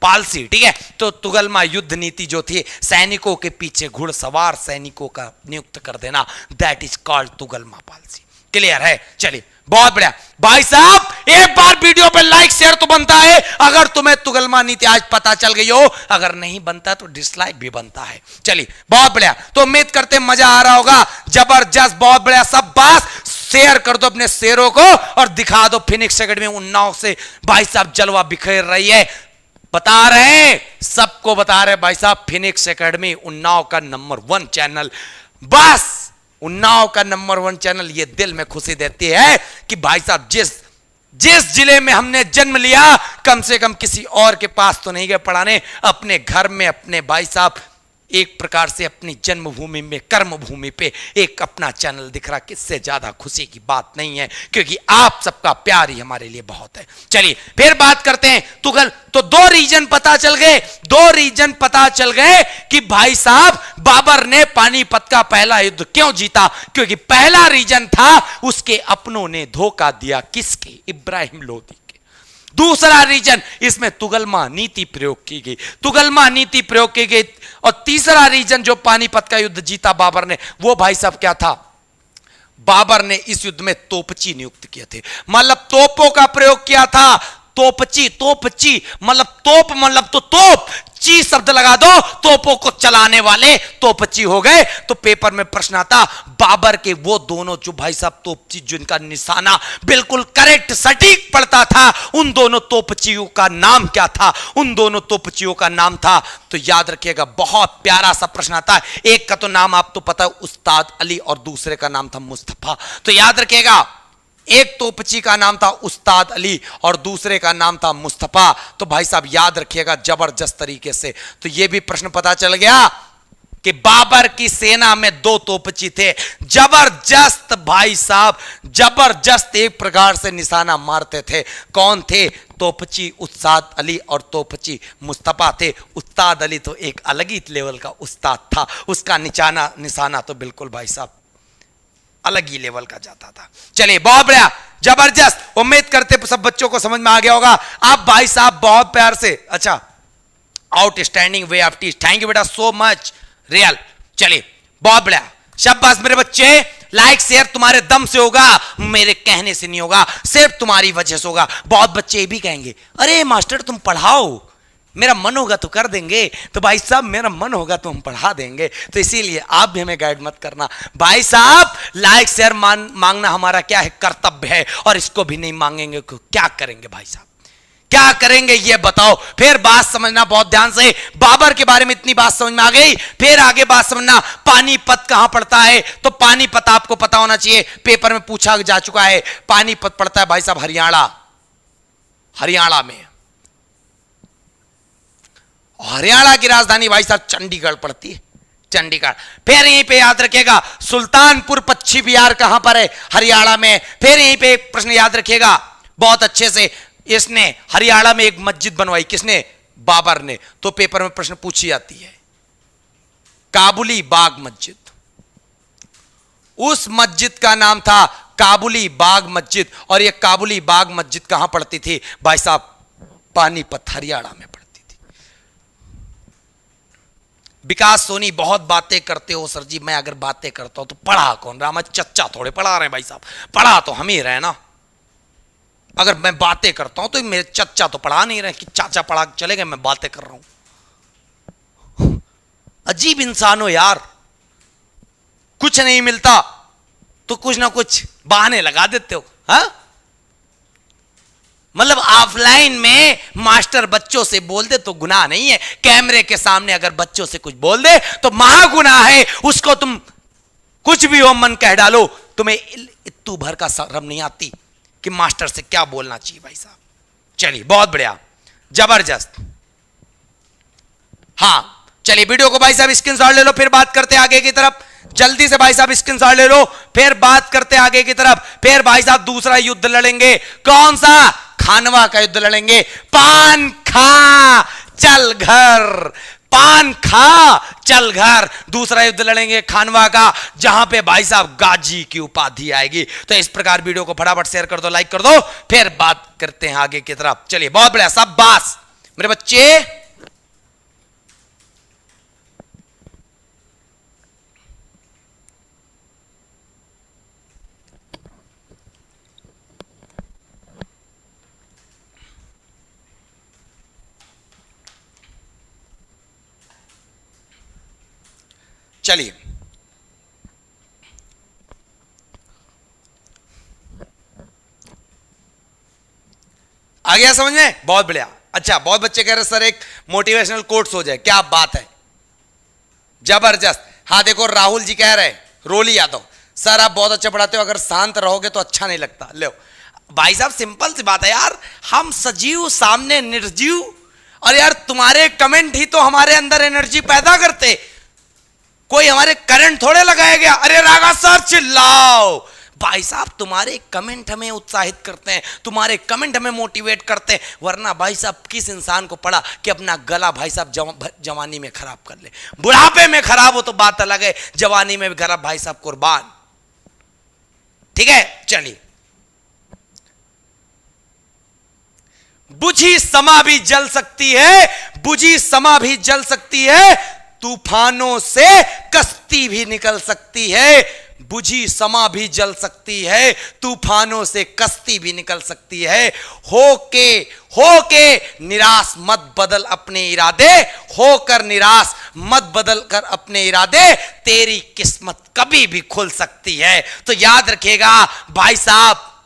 पालसी, ठीक है। तो तुगलमा युद्ध नीति जो थी, सैनिकों के पीछे घुड़सवार सैनिकों का नियुक्त कर देना, दैट इज कॉल्ड तुगलमा पॉलिसी। क्लियर है? चलिए बहुत बढ़िया भाई साहब, एक बार वीडियो पे लाइक शेयर तो बनता है अगर तुम्हें तुगलमा नीति आज पता चल गई हो, अगर नहीं बनता तो डिसलाइक भी बनता है। चलिए बहुत बढ़िया, तो उम्मीद करते मजा आ रहा होगा, जबरदस्त, बहुत बढ़िया। सब बात शेयर कर दो अपने शेरों को और दिखा दो फिनिक्स एकेडमी उन्नाव से भाई साहब जलवा बिखेर रही है। बता रहे हैं, सबको बता रहे भाई साहब, फिनिक्स एकेडमी उन्नाव का नंबर 1 चैनल, बस उन्नाव का नंबर 1 चैनल। ये दिल में खुशी देती है कि भाई साहब जिस जिले में हमने जन्म लिया, कम से कम किसी और के पास तो नहीं गए पढ़ाने, अपने घर में अपने भाई साहब एक प्रकार से अपनी जन्मभूमि में, कर्म भूमि पे एक अपना चैनल दिख रहा, किससे ज्यादा खुशी की बात नहीं है, क्योंकि आप सबका प्यार ही हमारे लिए बहुत है। चलिए फिर बात करते हैं तो दो रीजन पता चल गए कि भाई साहब बाबर ने पानीपत का पहला युद्ध क्यों जीता, क्योंकि पहला रीजन था उसके अपनों ने धोखा दिया, किसके, इब्राहिम लोदी। दूसरा रीजन, इसमें तुगलमा नीति प्रयोग की गई। और तीसरा रीजन जो पानीपत का युद्ध जीता बाबर ने, वो भाई साहब क्या था, बाबर ने इस युद्ध में तोपची नियुक्त किए थे, मतलब तोपों का प्रयोग किया था। तोपची मतलब तो तोप, ची शब्द लगा दो, तोपों को चलाने वाले तोपची हो गए। तो पेपर में प्रश्न आता, बाबर के वो दोनों जो भाई साहब तोपची जिनका निशाना बिल्कुल करेक्ट सटीक पड़ता था, उन दोनों तोपचियों का नाम क्या था, उन दोनों तोपचियों का नाम था, तो याद रखिएगा बहुत प्यारा सा प्रश्न आता है। एक का तो नाम आप तो पता है उस्ताद अली और दूसरे का नाम था मुस्तफा। तो याद रखिएगा एक तोपची का नाम था उस्ताद अली और दूसरे का नाम था मुस्तफा। तो भाई साहब याद रखिएगा जबरदस्त तरीके से, तो यह भी प्रश्न पता चल गया कि बाबर की सेना में 2 तोपची थे, जबरदस्त भाई साहब, जबरदस्त एक प्रकार से निशाना मारते थे। कौन थे? तोपची उस्ताद अली और तोपची मुस्तफा थे। उस्ताद अली तो एक अलग ही लेवल का उस्ताद था, उसका निशाना तो बिल्कुल भाई साहब अलग ही लेवल का जाता था। चलिए बहुत बढ़िया, जबरदस्त, उम्मीद करते सब बच्चों को समझ में आ गया होगा। आप भाई साहब बहुत प्यार से, अच्छा, outstanding way of teach, thank you बेटा सो मच, रियल। चलिए बहुत बढ़िया, शाबाश मेरे बच्चे। लाइक शेयर तुम्हारे दम से होगा, मेरे कहने से नहीं होगा, सिर्फ तुम्हारी वजह से होगा। बहुत बच्चे भी कहेंगे अरे मास्टर तुम पढ़ाओ, मेरा मन होगा तो कर देंगे। तो भाई साहब मेरा मन होगा तो हम पढ़ा देंगे, तो इसीलिए आप भी हमें गाइड मत करना भाई साहब। लाइक शेयर मांगना हमारा क्या है, कर्तव्य है, और इसको भी नहीं मांगेंगे तो क्या करेंगे भाई साहब, क्या करेंगे ये बताओ। फिर बात समझना बहुत ध्यान से, बाबर के बारे में इतनी बात समझ में आ गई। फिर आगे बात समझना, पानीपत कहां पड़ता है, तो पानीपत आपको पता होना चाहिए, पेपर में पूछा जा चुका है। पानीपत पड़ता है भाई साहब हरियाणा में। हरियाणा की राजधानी भाई साहब चंडीगढ़ पड़ती है, चंडीगढ़। फिर यहीं पे याद रखिएगा सुल्तानपुर पश्चिम बिहार कहां पर है, हरियाणा में। फिर यहीं पे एक प्रश्न याद रखिएगा बहुत अच्छे से, इसने हरियाणा में एक मस्जिद बनवाई, किसने, बाबर ने। तो पेपर में प्रश्न पूछी जाती है, काबुली बाग मस्जिद, उस मस्जिद का नाम था काबुली बाग मस्जिद। और यह काबुली बाग मस्जिद कहां पड़ती थी भाई साहब, पानीपत हरियाणा में। विकास सोनी बहुत बातें करते हो सर जी, मैं अगर बातें करता हूं तो पढ़ा कौन रहा, मैं चच्चा थोड़े पढ़ा रहे हैं भाई साहब, पढ़ा तो हम ही रहे ना। अगर मैं बातें करता हूं तो मेरे चच्चा तो पढ़ा नहीं रहे कि चाचा पढ़ा चले गए, मैं बातें कर रहा हूं। अजीब इंसान हो यार, कुछ नहीं मिलता, तो कुछ ना कुछ बहाने लगा देते हो। हाँ, मतलब ऑफलाइन में मास्टर बच्चों से बोल दे तो गुनाह नहीं है, कैमरे के सामने अगर बच्चों से कुछ बोल दे तो महागुनाह है। उसको तुम कुछ भी हो मन कह डालो, तुम्हें इत्तू भर का शर्म नहीं आती कि मास्टर से क्या बोलना चाहिए भाई साहब। चलिए बहुत बढ़िया, जबरदस्त। हाँ चलिए वीडियो को भाई साहब स्क्रीनशॉट ले लो, फिर बात करते हैं आगे की तरफ। जल्दी से भाई साहब स्क्रीनशॉट ले लो, फिर बात करते हैं आगे की तरफ। फिर भाई साहब दूसरा युद्ध लड़ेंगे, कौन सा? खानवा का युद्ध लड़ेंगे। पान खा चल घर, पान खा चल घर, दूसरा युद्ध लड़ेंगे खानवा का, जहां पे भाई साहब गाजी की उपाधि आएगी। तो इस प्रकार वीडियो को फटाफट शेयर कर दो, लाइक कर दो, फिर बात करते हैं आगे की तरफ। चलिए बहुत बढ़िया, शाबाश मेरे बच्चे। चलिए आ गया समझ में? बहुत बढ़िया। अच्छा, बहुत बच्चे कह रहे सर एक मोटिवेशनल कोट्स हो जाए, क्या बात है, जबरदस्त। हाँ देखो राहुल जी कह रहे, रोली यादव सर आप बहुत अच्छा पढ़ाते हो, अगर शांत रहोगे तो अच्छा नहीं लगता। लो भाई साहब सिंपल सी बात है यार, हम सजीव सामने निर्जीव, और यार तुम्हारे कमेंट ही तो हमारे अंदर एनर्जी पैदा करते। कोई हमारे करंट थोड़े लगाया गया, अरे रागा सर चिल्लाओ। भाई साहब तुम्हारे कमेंट हमें उत्साहित करते हैं, तुम्हारे कमेंट हमें मोटिवेट करते हैं। वरना भाई साहब किस इंसान को पड़ा कि अपना गला भाई साहब जवानी में खराब कर ले, बुढ़ापे में खराब हो तो बात अलग है, जवानी में भी खराब भाई साहब कुर्बान। ठीक है चलिए, बुझी समा भी जल सकती है, बुझी समा भी जल सकती है, तूफानों से कश्ती भी निकल सकती है। बुझी समा भी जल सकती है, तूफानों से कश्ती भी निकल सकती है। होके निराश मत बदल अपने इरादे, होकर निराश मत बदल कर अपने इरादे, तेरी किस्मत कभी भी खुल सकती है। तो याद रखिएगा भाई साहब,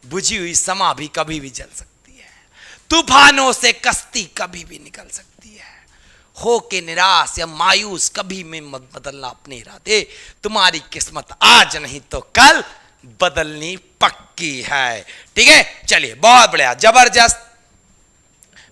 बुझी हुई समा भी कभी भी जल सकती है, तूफानों से कश्ती कभी भी निकल सकती है। हो के निराश या मायूस कभी में मत बदलना अपने इरादे, तुम्हारी किस्मत आज नहीं तो कल बदलनी पक्की है। ठीक है चलिए बहुत बढ़िया, जबरदस्त।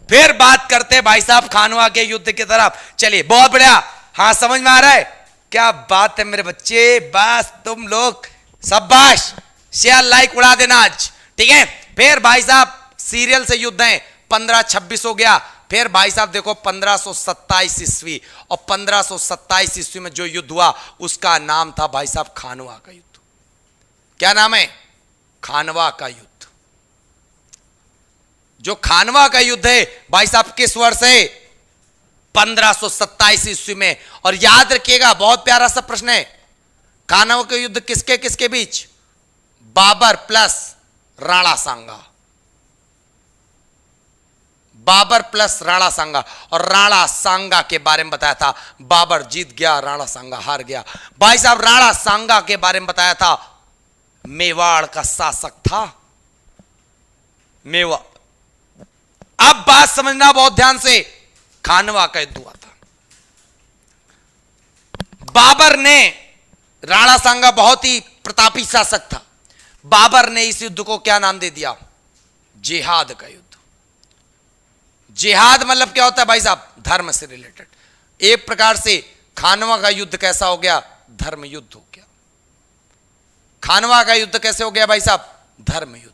फिर बात करते हैं भाई साहब खानवा के युद्ध की तरफ। चलिए बहुत बढ़िया, हाँ समझ में आ रहा है, क्या बात है मेरे बच्चे, बस तुम लोग शाबाश, शेयर लाइक उड़ा देना आज। ठीक है फिर भाई साहब सीरियल से युद्ध है, 1526 हो गया। फिर भाई साहब देखो 1527 ईस्वी, और 1527 ईस्वी में जो युद्ध हुआ उसका नाम था भाई साहब खानवा का युद्ध। क्या नाम है? खानवा का युद्ध। जो खानवा का युद्ध है भाई साहब किस वर्ष है? 1527 ईस्वी में। और याद रखिएगा बहुत प्यारा सा प्रश्न है, खानवा का युद्ध किसके किसके बीच? बाबर प्लस राणा सांगा, बाबर प्लस राणा सांगा। और राणा सांगा के बारे में बताया था, बाबर जीत गया, राणा सांगा हार गया। भाई साहब राणा सांगा के बारे में बताया था, मेवाड़ का शासक था, मेवाड़। अब बात समझना बहुत ध्यान से, खानवा का युद्ध हुआ था, बाबर ने, राणा सांगा बहुत ही प्रतापी शासक था, बाबर ने इस युद्ध को क्या नाम दे दिया? जिहाद का युद्ध। जिहाद मतलब क्या होता है भाई साहब? धर्म से रिलेटेड। एक प्रकार से खानवा का युद्ध कैसा हो गया? धर्म युद्ध हो गया। खानवा का युद्ध कैसे हो गया भाई साहब? धर्म युद्ध।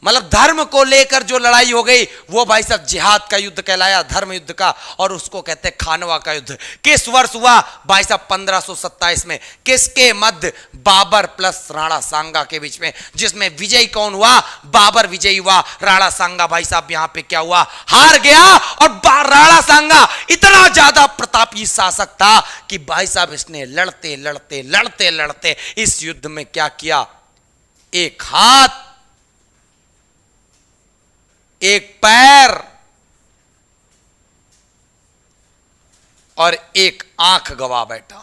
मतलब धर्म को लेकर जो लड़ाई हो गई वो भाई साहब जिहाद का युद्ध कहलाया, धर्म युद्ध का, और उसको कहते हैं खानवा का युद्ध। किस वर्ष हुआ भाई साहब? 1527 में। किसके मध्य? बाबर प्लस राणा सांगा के बीच में, जिसमें विजयी कौन हुआ? बाबर विजयी हुआ, राणा सांगा भाई साहब यहां पे क्या हुआ? हार गया। और राणा सांगा इतना ज्यादा प्रतापी शासक था कि भाई साहब इसने लड़ते लड़ते लड़ते लड़ते इस युद्ध में क्या किया? एक हाथ, एक पैर और एक आंख गवा बैठा।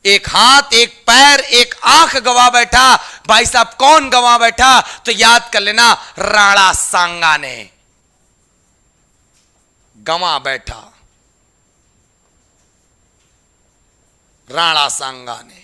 एक हाथ, एक पैर, एक आंख गवा बैठा। भाई साहब कौन गवा बैठा? तो याद कर लेना, राणा सांगा ने गवा बैठा। राणा सांगा ने।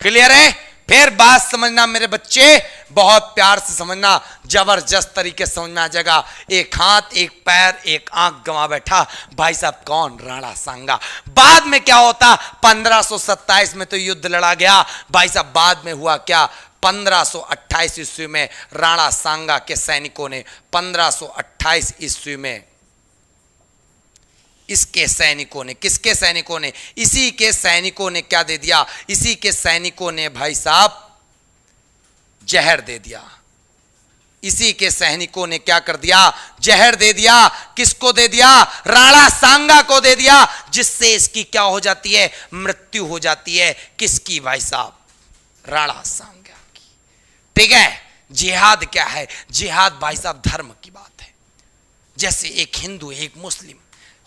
क्लियर है? फिर बात समझना मेरे बच्चे, बहुत प्यार से समझना, जबरदस्त तरीके से समझ में आ जाएगा। एक हाथ, एक पैर, एक आंख गंवा बैठा। भाई साहब कौन? राणा सांगा। बाद में क्या होता? 1527 में तो युद्ध लड़ा गया। भाई साहब बाद में हुआ क्या? 1528 ईस्वी में राणा सांगा के सैनिकों ने 1528 ईस्वी में इसके सैनिकों ने, किसके सैनिकों ने? इसी के सैनिकों ने क्या दे दिया? इसी के सैनिकों ने भाई साहब जहर दे दिया। इसी के सैनिकों ने क्या कर दिया? जहर दे दिया। किसको दे दिया? राणा सांगा को दे दिया, जिससे इसकी क्या हो जाती है? मृत्यु हो जाती है। किसकी भाई साहब? राणा सांगा की। ठीक है। जिहाद क्या है? जिहाद भाई साहब धर्म की बात है। जैसे एक हिंदू, एक मुस्लिम,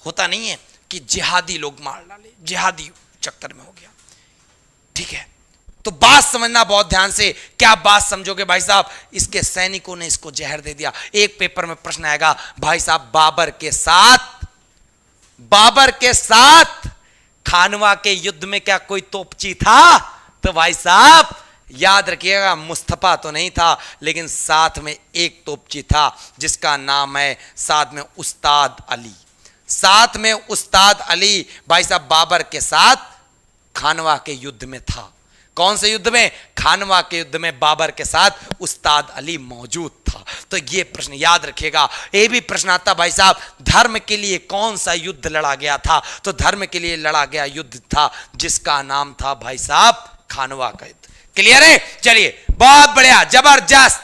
होता नहीं है कि जिहादी लोग मार डाले, जिहादी चक्कर में हो गया। ठीक है, तो बात समझना बहुत ध्यान से। क्या बात समझोगे भाई साहब? इसके सैनिकों ने इसको जहर दे दिया। एक पेपर में प्रश्न आएगा, भाई साहब बाबर के साथ खानवा के युद्ध में क्या कोई तोपची था? तो भाई साहब याद रखिएगा, मुस्तफा तो नहीं था, लेकिन साथ में एक तोपची था, जिसका नाम है साथ में उस्ताद अली। साथ में उस्ताद अली भाई साहब बाबर के साथ खानवा के युद्ध में था। कौन से युद्ध में? खानवा के युद्ध में बाबर के साथ उस्ताद अली मौजूद था। तो ये प्रश्न याद रखिएगा। ये भी प्रश्न आता भाई साहब, धर्म के लिए कौन सा युद्ध लड़ा गया था? तो धर्म के लिए लड़ा गया युद्ध था जिसका नाम था भाई साहब खानवा का युद्ध। क्लियर है? चलिए, बहुत बढ़िया, जबरदस्त।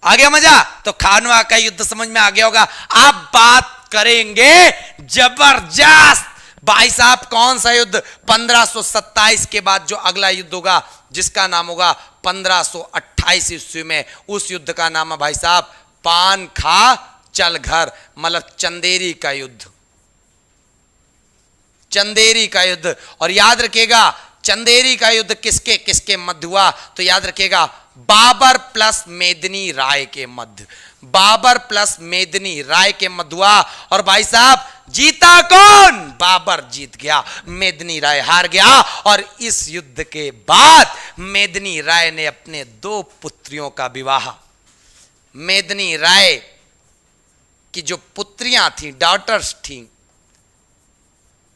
आ गया मजा? तो खानवा का युद्ध समझ में आ गया होगा। अब बात करेंगे जबरदस्त भाई साहब, कौन सा युद्ध? 1527 के बाद जो अगला युद्ध होगा, जिसका नाम होगा 1528 ईस्वी में, उस युद्ध का नाम है भाई साहब पान खा चल घर, मतलब चंदेरी का युद्ध। चंदेरी का युद्ध। और याद रखिएगा, चंदेरी का युद्ध किसके किसके मध्य हुआ? तो याद रखिएगा, बाबर प्लस मेदिनी राय के मध्य। बाबर प्लस मेदिनी राय के मध्य हुआ। और भाई साहब जीता कौन? बाबर जीत गया, मेदिनी राय हार गया। और इस युद्ध के बाद मेदिनी राय ने अपने 2 पुत्रियों का विवाह, मेदिनी राय की जो पुत्रियां थी, डॉटर्स थी,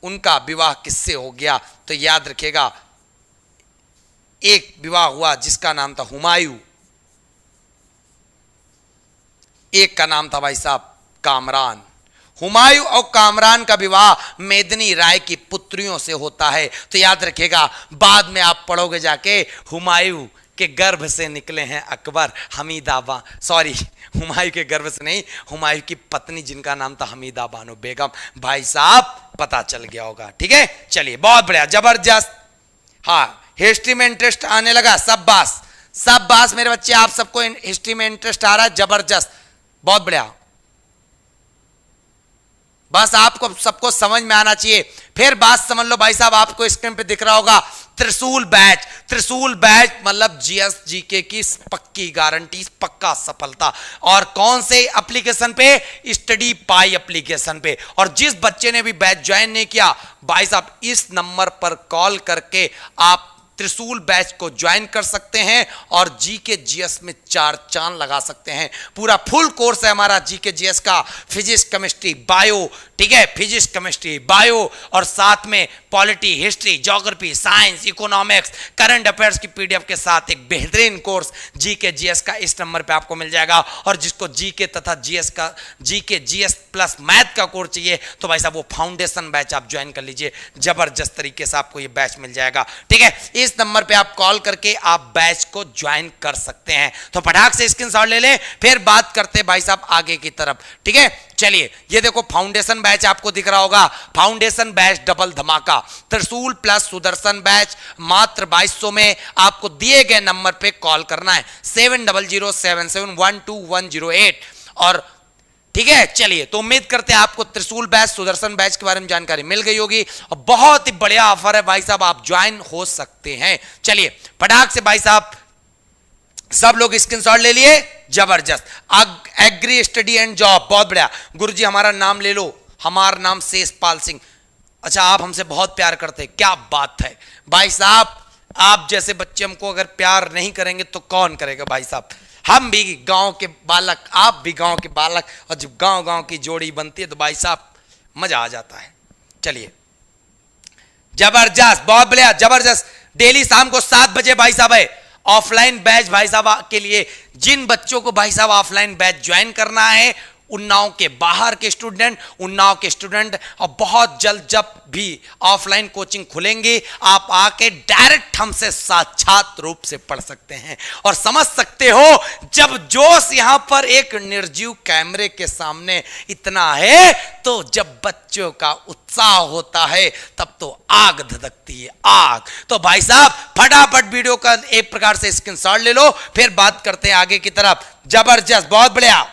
उनका विवाह किससे हो गया? तो याद रखिएगा, एक विवाह हुआ जिसका नाम था हुमायूं, एक का नाम था भाई साहब कामरान। हुमायूं और कामरान का विवाह मेदिनी राय की पुत्रियों से होता है। तो याद रखिएगा, बाद में आप पढ़ोगे जाके, हुमायूं के गर्भ से निकले हैं अकबर, हमीदा बा, सॉरी हुमायूं के गर्भ से नहीं, हुमायूं की पत्नी जिनका नाम था हमीदा बानो बेगम। भाई साहब पता चल गया होगा। ठीक है, चलिए, बहुत बढ़िया, जबरदस्त। हाँ, हिस्ट्री में इंटरेस्ट आने लगा। सब बास मेरे बच्चे, आप सबको हिस्ट्री में इंटरेस्ट आ रहा है? जबरदस्त, बहुत बढ़िया। बस आपको सबको समझ में आना चाहिए। फिर बात समझ लो भाई साहब, आपको स्क्रीन पे दिख रहा होगा त्रिशूल बैच। त्रिशूल बैच मतलब जीएस जीके की पक्की गारंटी, पक्का सफलता। और कौन से एप्लीकेशन पे? स्टडी पाई एप्लीकेशन पे। और जिस बच्चे ने भी बैच ज्वाइन नहीं किया, भाई साहब इस नंबर पर कॉल करके आप त्रिशूल बैच को ज्वाइन कर सकते हैं और जीके जीएस में 4 चांद लगा सकते हैं। पूरा फुल कोर्स है हमारा जीके जीएस का, फिजिक्स केमिस्ट्री बायो, ठीक है, फिजिक्स केमिस्ट्री बायो, और साथ में polity, history, geography, science, economics, current affairs की पीडीएफ के साथ एक बेहतरीन कोर्स जीके जीएस का इस नंबर पे आपको मिल जाएगा। और जिसको जीके तथा जीएस का, जीके जीएस प्लस मैथ का कोर्स चाहिए, तो भाई साहब वो फाउंडेशन बैच आप ज्वाइन कर लीजिए। जबरदस्त तरीके से आपको ये बैच मिल जाएगा। ठीक है, इस नंबर पे आप कॉल करके आप बैच को ज्वाइन कर सकते हैं। तो फटाक से स्क्रीनशॉट ले लें, फिर बात करते हैं भाई साहब आगे की तरफ। ठीक है, चलिए, ये देखो फाउंडेशन बैच आपको दिख रहा होगा। फाउंडेशन बैच डबल धमाका, त्रिशूल प्लस सुदर्शन बैच मात्र 2200 में। आपको दिए गए नंबर पे कॉल करना है 7007712108। और ठीक है, चलिए, तो उम्मीद करते हैं आपको त्रिशूल बैच, सुदर्शन बैच के बारे में जानकारी मिल गई होगी और बहुत ही बढ़िया ऑफर है भाई साहब, आप ज्वाइन हो सकते हैं। चलिए फटाक से भाई साहब सब लोग स्क्रीनशॉट ले लिए, जबरदस्त। एग्री स्टडी एंड जॉब, बहुत बढ़िया। गुरुजी हमारा नाम ले लो, हमारा नाम शेषपाल सिंह। अच्छा, आप हमसे बहुत प्यार करते हैं, क्या बात है भाई साहब। आप जैसे बच्चे हमको अगर प्यार नहीं करेंगे तो कौन करेगा भाई साहब। हम भी गांव के बालक, आप भी गांव के बालक, और जब गांव गांव की जोड़ी बनती है तो भाई साहब मजा आ जाता है। चलिए जबरदस्त, बहुत बढ़िया, जबरदस्त। डेली शाम को 7 बजे भाई साहब है ऑफलाइन बैच भाई साहब के लिए। जिन बच्चों को भाई साहब ऑफलाइन बैच ज्वाइन करना है, उन्नाव के बाहर के स्टूडेंट, उन्नाव के स्टूडेंट, और बहुत जल्द जब भी ऑफलाइन कोचिंग खुलेंगी आप आके डायरेक्ट हमसे साक्षात रूप से पढ़ सकते हैं और समझ सकते हो। जब जोश यहां पर एक निर्जीव कैमरे के सामने इतना है, तो जब बच्चों का उत्साह होता है तब तो आग धधकती है, आग। तो भाई साहब फटाफट वीडियो का एक प्रकार से स्क्रीनशॉट ले लो, फिर बात करते हैं आगे की तरफ। जबरदस्त, बहुत बढ़िया।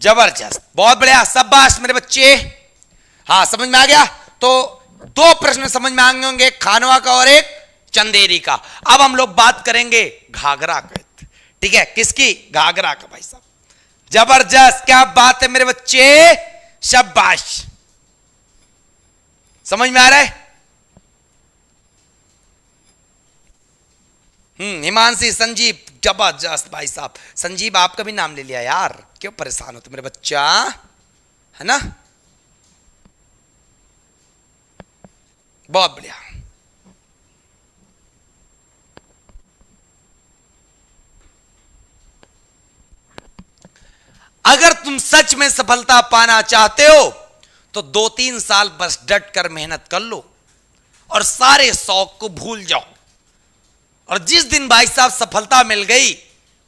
जबरदस्त, बहुत बढ़िया, शाबाश मेरे बच्चे। हाँ समझ में आ गया। तो 2 प्रश्न समझ में आएंगे होंगे, एक खानवा का और एक चंदेरी का। अब हम लोग बात करेंगे घाघरा का, ठीक है, किसकी, घाघरा का भाई साहब। जबरदस्त, क्या बात है मेरे बच्चे, शाबाश। समझ में आ रहा है। हिमांशी, संजीव, जबरदस्त भाई साहब। संजीव आपका भी नाम ले लिया यार, क्यों परेशान होते मेरे बच्चा, है ना। बहुत बढ़िया। अगर तुम सच में सफलता पाना चाहते हो तो 2-3 साल बस डट कर मेहनत कर लो और सारे शौक को भूल जाओ। और जिस दिन भाई साहब सफलता मिल गई,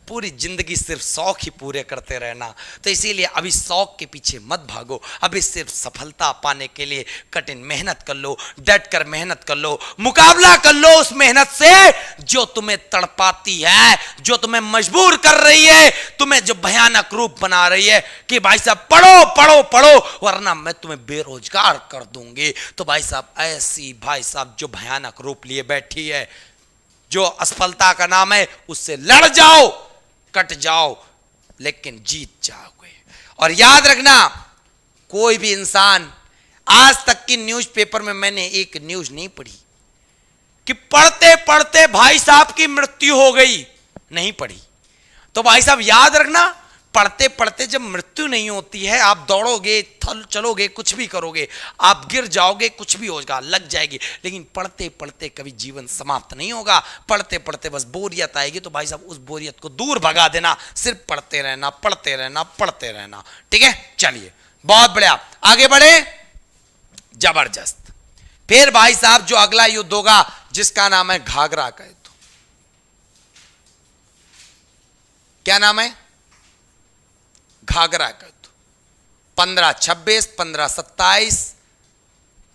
पूरी जिंदगी सिर्फ शौक ही पूरे करते रहना। तो इसीलिए अभी शौक के पीछे मत भागो, अभी सिर्फ सफलता पाने के लिए कठिन मेहनत कर लो, डट कर मेहनत कर लो, मुकाबला कर लो उस मेहनत से जो तुम्हें तड़पाती है, जो तुम्हें मजबूर कर रही है, तुम्हें जो भयानक रूप बना रही है कि भाई साहब पढ़ो पढ़ो पढ़ो वरना मैं तुम्हें बेरोजगार कर दूंगी। तो भाई साहब ऐसी भाई साहब जो भयानक रूप लिए बैठी है, जो असफलता का नाम है, उससे लड़ जाओ, कट जाओ, लेकिन जीत जाओगे। और याद रखना, कोई भी इंसान, आज तक की न्यूज़पेपर में मैंने एक न्यूज़ नहीं पढ़ी कि पढ़ते पढ़ते भाई साहब की मृत्यु हो गई, नहीं पढ़ी। तो भाई साहब याद रखना, पढ़ते पढ़ते जब मृत्यु नहीं होती है, आप दौड़ोगे, चलोगे, कुछ भी करोगे, आप गिर जाओगे, कुछ भी होगा, लग जाएगी, लेकिन पढ़ते पढ़ते कभी जीवन समाप्त नहीं होगा। पढ़ते पढ़ते बस बोरियत आएगी, तो भाई साहब उस बोरियत को दूर भगा देना, सिर्फ पढ़ते रहना, पढ़ते रहना, पढ़ते रहना, ठीक है। चलिए बहुत बढ़िया, आगे बढ़े, जबरदस्त। फिर भाई साहब जो अगला युद्ध होगा जिसका नाम है घाघरा का युद्ध। क्या नाम है, घाघरा का युद्ध। 1526, 1527,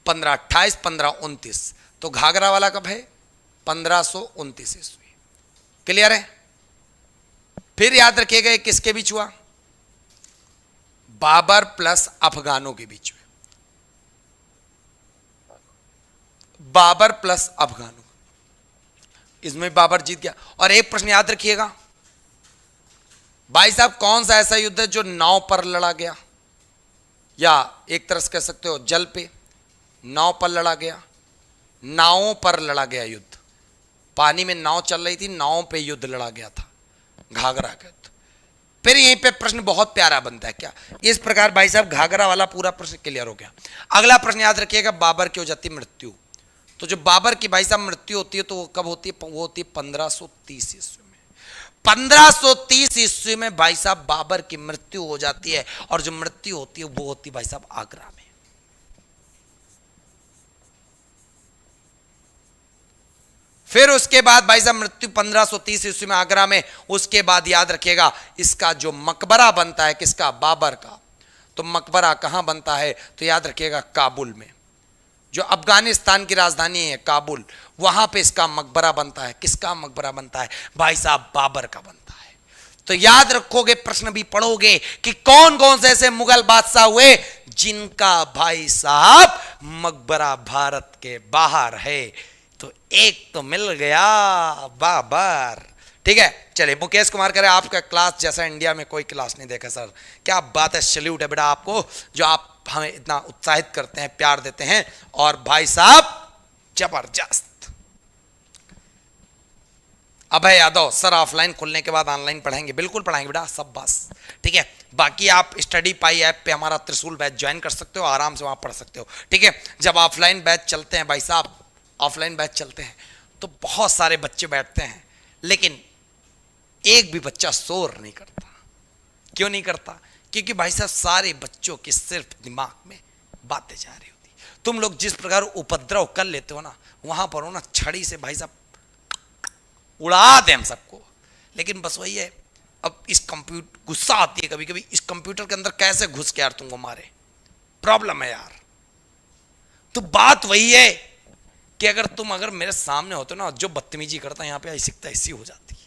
1528, 1529। तो घाघरा वाला कब है, 1529 ईस्वी। क्लियर है। फिर याद रखिएगा किसके बीच हुआ, बाबर प्लस अफगानों के बीच में, बाबर प्लस अफगानों, इसमें बाबर जीत गया। और एक प्रश्न याद रखिएगा भाई साहब, कौन सा ऐसा युद्ध है जो नाव पर लड़ा गया, या एक तरह से कह सकते हो जल पे, नाव पर लड़ा गया, नावों पर लड़ा गया युद्ध। पानी में नाव चल रही थी, नाव पे युद्ध लड़ा गया था, घाघरा का युद्ध। फिर यहीं पे प्रश्न बहुत प्यारा बनता है, क्या इस प्रकार भाई साहब घाघरा वाला पूरा प्रश्न क्लियर हो गया। अगला प्रश्न याद रखिएगा, बाबर की हो जाती मृत्यु। तो जो बाबर की भाई साहब मृत्यु होती है तो वो कब होती है, वो होती है 1530 ईस्वी में। 1530 ईस्वी में भाई साहब बाबर की मृत्यु हो जाती है, और जो मृत्यु होती है वो होती है भाई साहब आगरा में। फिर उसके बाद भाई साहब मृत्यु 1530 ईस्वी में आगरा में। उसके बाद याद रखिएगा इसका जो मकबरा बनता है किसका, बाबर का। तो मकबरा कहां बनता है, तो याद रखिएगा काबुल में, जो अफगानिस्तान की राजधानी है काबुल, वहां पे इसका मकबरा बनता है। किसका मकबरा बनता है भाई साहब, बाबर का बनता है। तो याद रखोगे, प्रश्न भी पढ़ोगे कि कौन कौन से ऐसे मुगल बादशाह हुए जिनका भाई साहब मकबरा भारत के बाहर है। तो एक तो मिल गया, बाबर। ठीक है, चलिए मुकेश कुमार करे आपका क्लास जैसा इंडिया में कोई क्लास नहीं देखा सर, क्या बात है, सैल्यूट है बेटा आपको, जो आप हमें इतना उत्साहित करते हैं, प्यार देते हैं। और भाई साहब जबरदस्त। अभय यादव सर ऑफलाइन खुलने के बाद ऑनलाइन पढ़ाएंगे, बिल्कुल पढ़ाएंगे बेटा, सब बस ठीक है। बाकी आप स्टडी पाई ऐप पे हमारा त्रिशूल बैच ज्वाइन कर सकते हो, आराम से वहां पढ़ सकते हो। ठीक है, जब ऑफलाइन बैच चलते हैं भाई साहब, ऑफलाइन बैच चलते हैं तो बहुत सारे बच्चे बैठते हैं, लेकिन एक भी बच्चा शोर नहीं करता। क्यों नहीं करता, क्योंकि भाई साहब सारे बच्चों की सिर्फ दिमाग में बातें जा रही होती। तुम लोग जिस प्रकार उपद्रव कर लेते हो ना, वहां पर हो ना छड़ी से भाई साहब उड़ा दें हम सबको। लेकिन बस वही है, अब इस कंप्यूटर गुस्सा आती है कभी कभी, इस कंप्यूटर के अंदर कैसे घुस के यार तुमको मारे, प्रॉब्लम है यार। तो बात वही है कि अगर मेरे सामने होते ना, जो बदतमीजी करता है यहाँ पे ऐसी हो जाती है।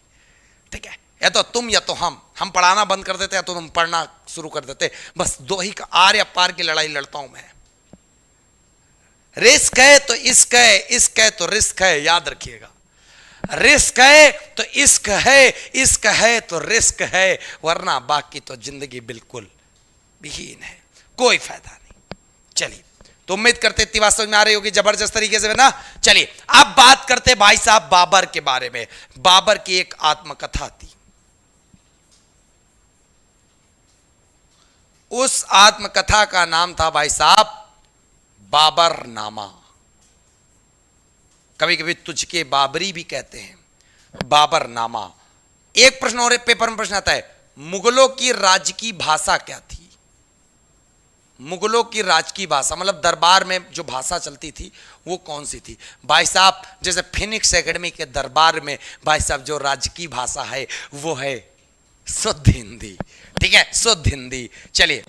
ठीक है, या तो तुम या तो हम पढ़ाना बंद कर देते या तो तुम पढ़ना शुरू कर देते। बस दो ही का आर या पार की लड़ाई लड़ता हूं मैं। रिस्क है तो इश्क है, इश्क है तो रिस्क है, याद रखिएगा। रिस्क है तो इश्क है, इश्क है तो रिस्क है, वरना बाकी तो जिंदगी बिल्कुल विहीन है, कोई फायदा नहीं। चलिए, तो उम्मीद करते इतनी बात समझ में आ रही होगी जबरदस्त तरीके से ना। चलिए अब बात करते भाई साहब बाबर के बारे में। बाबर की एक आत्मकथा थी, उस आत्मकथा का नाम था भाई साहब बाबरनामा। कभी कभी तुझके बाबरी भी कहते हैं, बाबरनामा। एक प्रश्न और पेपर में प्रश्न आता है, मुगलों की राज की भाषा क्या थी। मुगलों की राज की भाषा मतलब दरबार में जो भाषा चलती थी वो कौन सी थी भाई साहब। जैसे फिनिक्स एकेडमी के दरबार में भाई साहब जो राज की भाषा है वो है शुद्ध हिंदी। ठीक है, शुद्ध हिंदी। चलिए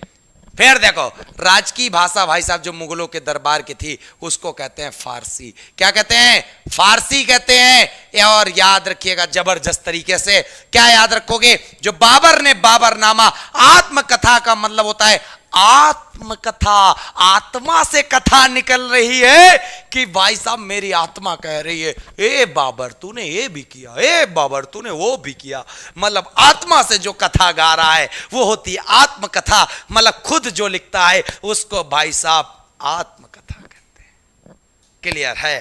फिर देखो, राज की भाषा भाई साहब जो मुगलों के दरबार की थी उसको कहते हैं फारसी। क्या कहते हैं, फारसी कहते हैं। और याद रखिएगा जबरदस्त तरीके से, क्या याद रखोगे, जो बाबर ने बाबरनामा, आत्मकथा का मतलब होता है आत्मकथा, आत्मा से कथा निकल रही है कि भाई साहब मेरी आत्मा कह रही है ए बाबर तूने ये भी किया, ए बाबर तूने वो भी किया। मतलब आत्मा से जो कथा गा रहा है वो होती है आत्मकथा। मतलब खुद जो लिखता है उसको भाई साहब आत्मकथा कहते हैं। क्लियर है,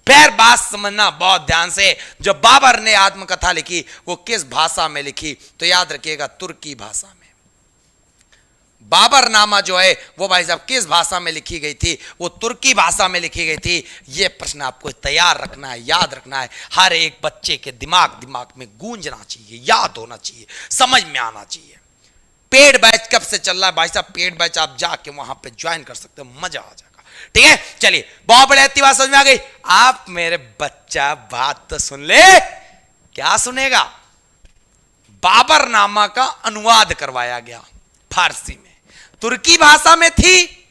फिर बात समझना बहुत ध्यान से। जो बाबर ने आत्मकथा लिखी वो किस भाषा में लिखी, तो याद रखिएगा तुर्की भाषा में। बाबरनामा जो है वो भाई साहब किस भाषा में लिखी गई थी, वो तुर्की भाषा में लिखी गई थी। ये प्रश्न आपको तैयार रखना है, याद रखना है। हर एक बच्चे के दिमाग में गूंजना चाहिए, याद होना चाहिए, समझ में आना चाहिए। पेड बैच कब से चल रहा है भाई साहब, पेड बैच आप जाके वहां पे ज्वाइन कर सकते हो, मजा आ जाएगा। ठीक है, चलिए बहुत बड़ी अच्छी बात समझ में आ गई। आप मेरे बच्चा बात तो सुन ले। क्या सुनेगा, बाबरनामा का अनुवाद करवाया गया फारसी में, तुर्की भाषा में थी,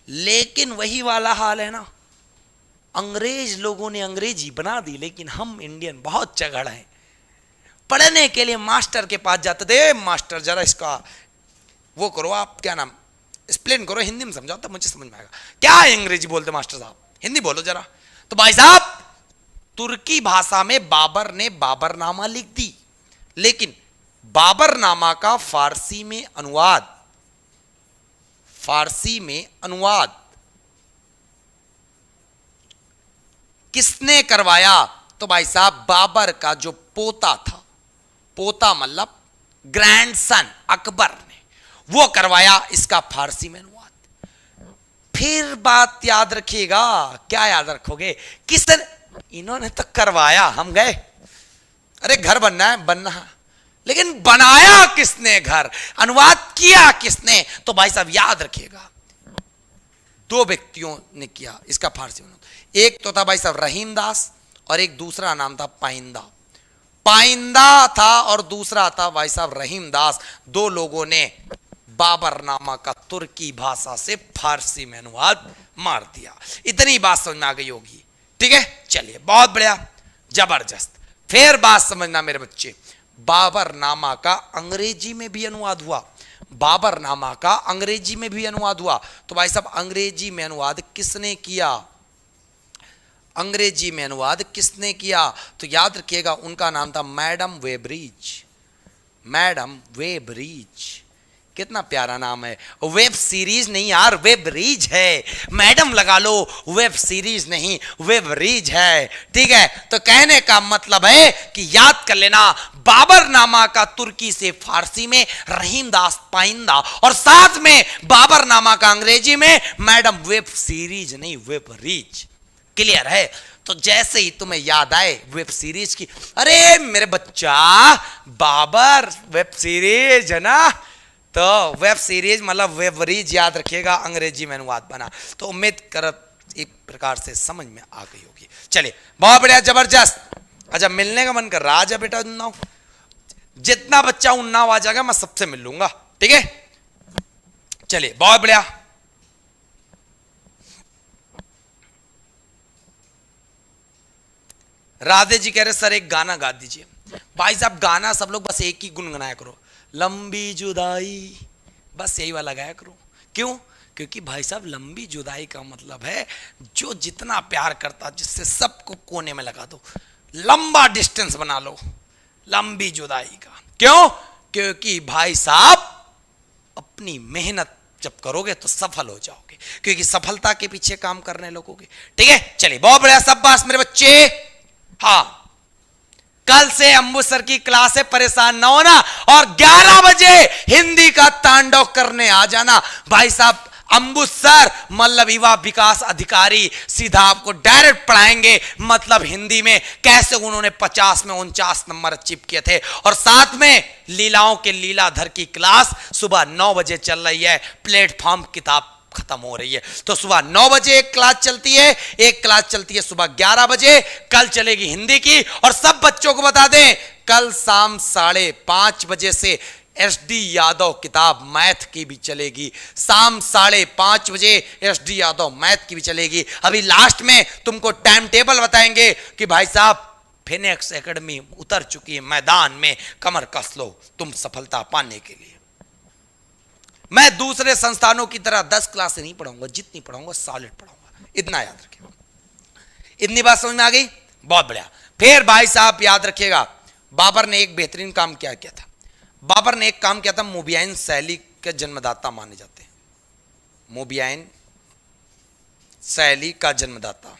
लेकिन वही वाला हाल है ना, अंग्रेज लोगों ने अंग्रेजी बना दी, लेकिन हम इंडियन बहुत चगड़ हैं। पढ़ने के लिए मास्टर के पास जाते थे, मास्टर जरा इसका वो करो, आप क्या नाम एक्सप्लेन करो, हिंदी में समझाओ तब मुझे समझ में आएगा। क्या अंग्रेजी बोलते मास्टर साहब, हिंदी बोलो जरा। तो भाई साहब तुर्की भाषा में बाबर ने बाबरनामा लिख दी, लेकिन बाबरनामा का फारसी में अनुवाद, फारसी में अनुवाद किसने करवाया, तो भाई साहब बाबर का जो पोता था, पोता मतलब ग्रैंडसन अकबर ने, वो करवाया इसका फारसी में अनुवाद। फिर बात याद रखिएगा, क्या याद रखोगे, किसने, इन्होंने तो करवाया, हम गए अरे घर बनना है, बनना है, लेकिन बनाया किसने घर, अनुवाद किया किसने, तो भाई साहब याद रखिएगा दो व्यक्तियों ने किया इसका फारसी अनुवाद। एक तो था भाई साहब रहीम दास और एक दूसरा नाम था पाइंदा। पाइंदा था और दूसरा था भाई साहब रहीम दास। दो लोगों ने बाबरनामा का तुर्की भाषा से फारसी में अनुवाद मार दिया। इतनी बात समझ में आ गई होगी, ठीक है। चलिए बहुत बढ़िया, जबरदस्त। फिर बात समझना मेरे बच्चे, बाबरनामा का अंग्रेजी में भी अनुवाद हुआ। बाबरनामा का अंग्रेजी में भी अनुवाद हुआ। तो भाई साहब अंग्रेजी में अनुवाद किसने किया? अंग्रेजी में अनुवाद किसने किया? तो याद रखिएगा उनका नाम था मैडम वेब्रिज। मैडम वेब्रिज, कितना प्यारा नाम है। वेब सीरीज नहीं यार, वेब्रिज है। मैडम लगा लो, वेब सीरीज नहीं, वेब्रिज है, ठीक है। तो कहने का मतलब है कि याद कर लेना, बाबरनामा का तुर्की से फारसी में रहीम दास पाइंदा, और साथ में बाबरनामा का अंग्रेजी में मैडम वेब सीरीज नहीं, वेब्रिज। क्लियर है? तो जैसे ही तुम्हें याद आए वेब सीरीज की, अरे मेरे बच्चा बाबर वेब सीरीज है ना, तो वेब सीरीज मतलब वेबरीज याद रखिएगा, अंग्रेजी में अनुवाद बना। तो उम्मीद कर एक प्रकार से समझ में आ गई होगी। चलिए बहुत बढ़िया, जबरदस्त। अच्छा मिलने का मन कर रहा है बेटा उन्नाव, जितना बच्चा उन्नाव आ जाएगा मैं सबसे मिल लूंगा, ठीक है। चलिए बहुत बढ़िया। राधे जी कह रहे सर एक गाना गा दीजिए। भाई साहब गाना सब लोग बस एक ही गुनगुनाया करो, लंबी जुदाई, बस यही वाला गाया करो। क्यों? क्योंकि भाई साहब लंबी जुदाई का मतलब है जो जितना प्यार करता जिससे सबको कोने में लगा दो, लंबा डिस्टेंस बना लो लंबी जुदाई का। क्यों? क्योंकि भाई साहब अपनी मेहनत जब करोगे तो सफल हो जाओगे, क्योंकि सफलता के पीछे काम करने लगोगे, ठीक है। चलिए बहुत बढ़िया, सब बात मेरे बच्चे। हाँ कल से अंबु सर की क्लास है, परेशान ना होना, और 11 बजे हिंदी का तांडव करने आ जाना। भाई साहब अंबु सर मतलब युवा विकास अधिकारी सीधा आपको डायरेक्ट पढ़ाएंगे, मतलब हिंदी में कैसे उन्होंने 50 में 49 नंबर अचीव किए थे। और साथ में लीलाओं के लीलाधर की क्लास सुबह 9 बजे चल रही है, प्लेटफॉर्म किताब खत्म हो रही है। तो सुबह 9 बजे एक क्लास चलती है, एक क्लास चलती है सुबह 11 बजे, कल चलेगी हिंदी की। और सब बच्चों को बता दें कल शाम 5:30 बजे से SD यादव किताब मैथ की भी चलेगी, शाम 5:30 बजे SD यादव मैथ की भी चलेगी। अभी लास्ट में तुमको टाइम टेबल बताएंगे कि भाई साहब फिनिक्स एकेडमी उतर चुकी है मैदान में, कमर कस लो तुम सफलता पाने के लिए। मैं दूसरे संस्थानों की तरह 10 क्लास नहीं पढ़ाऊंगा, जितनी पढ़ाऊंगा सॉलिड पढ़ाऊंगा, इतना याद रखिएगा। इतनी बात समझ में आ गई? बहुत बढ़िया। फिर भाई साहब याद रखिएगा बाबर ने एक बेहतरीन काम क्या किया था। बाबर ने एक काम किया था, मोबियाइन शैली के जन्मदाता माने जाते हैं, मोबियाइन शैली का जन्मदाता।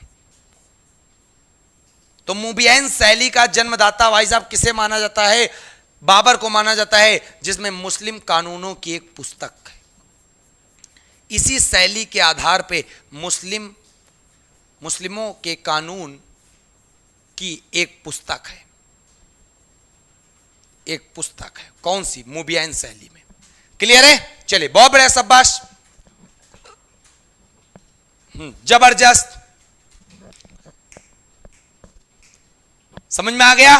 तो मोबियाइन शैली का जन्मदाता भाई साहब किसे माना जाता है? बाबर को माना जाता है, जिसमें मुस्लिम कानूनों की एक पुस्तक है। इसी शैली के आधार पे मुस्लिमों के कानून की एक पुस्तक है, एक पुस्तक है। कौन सी? मोबियाइन शैली में। क्लियर है? चलिए बहुत बढ़िया, शाबाश, जबरदस्त, समझ में आ गया?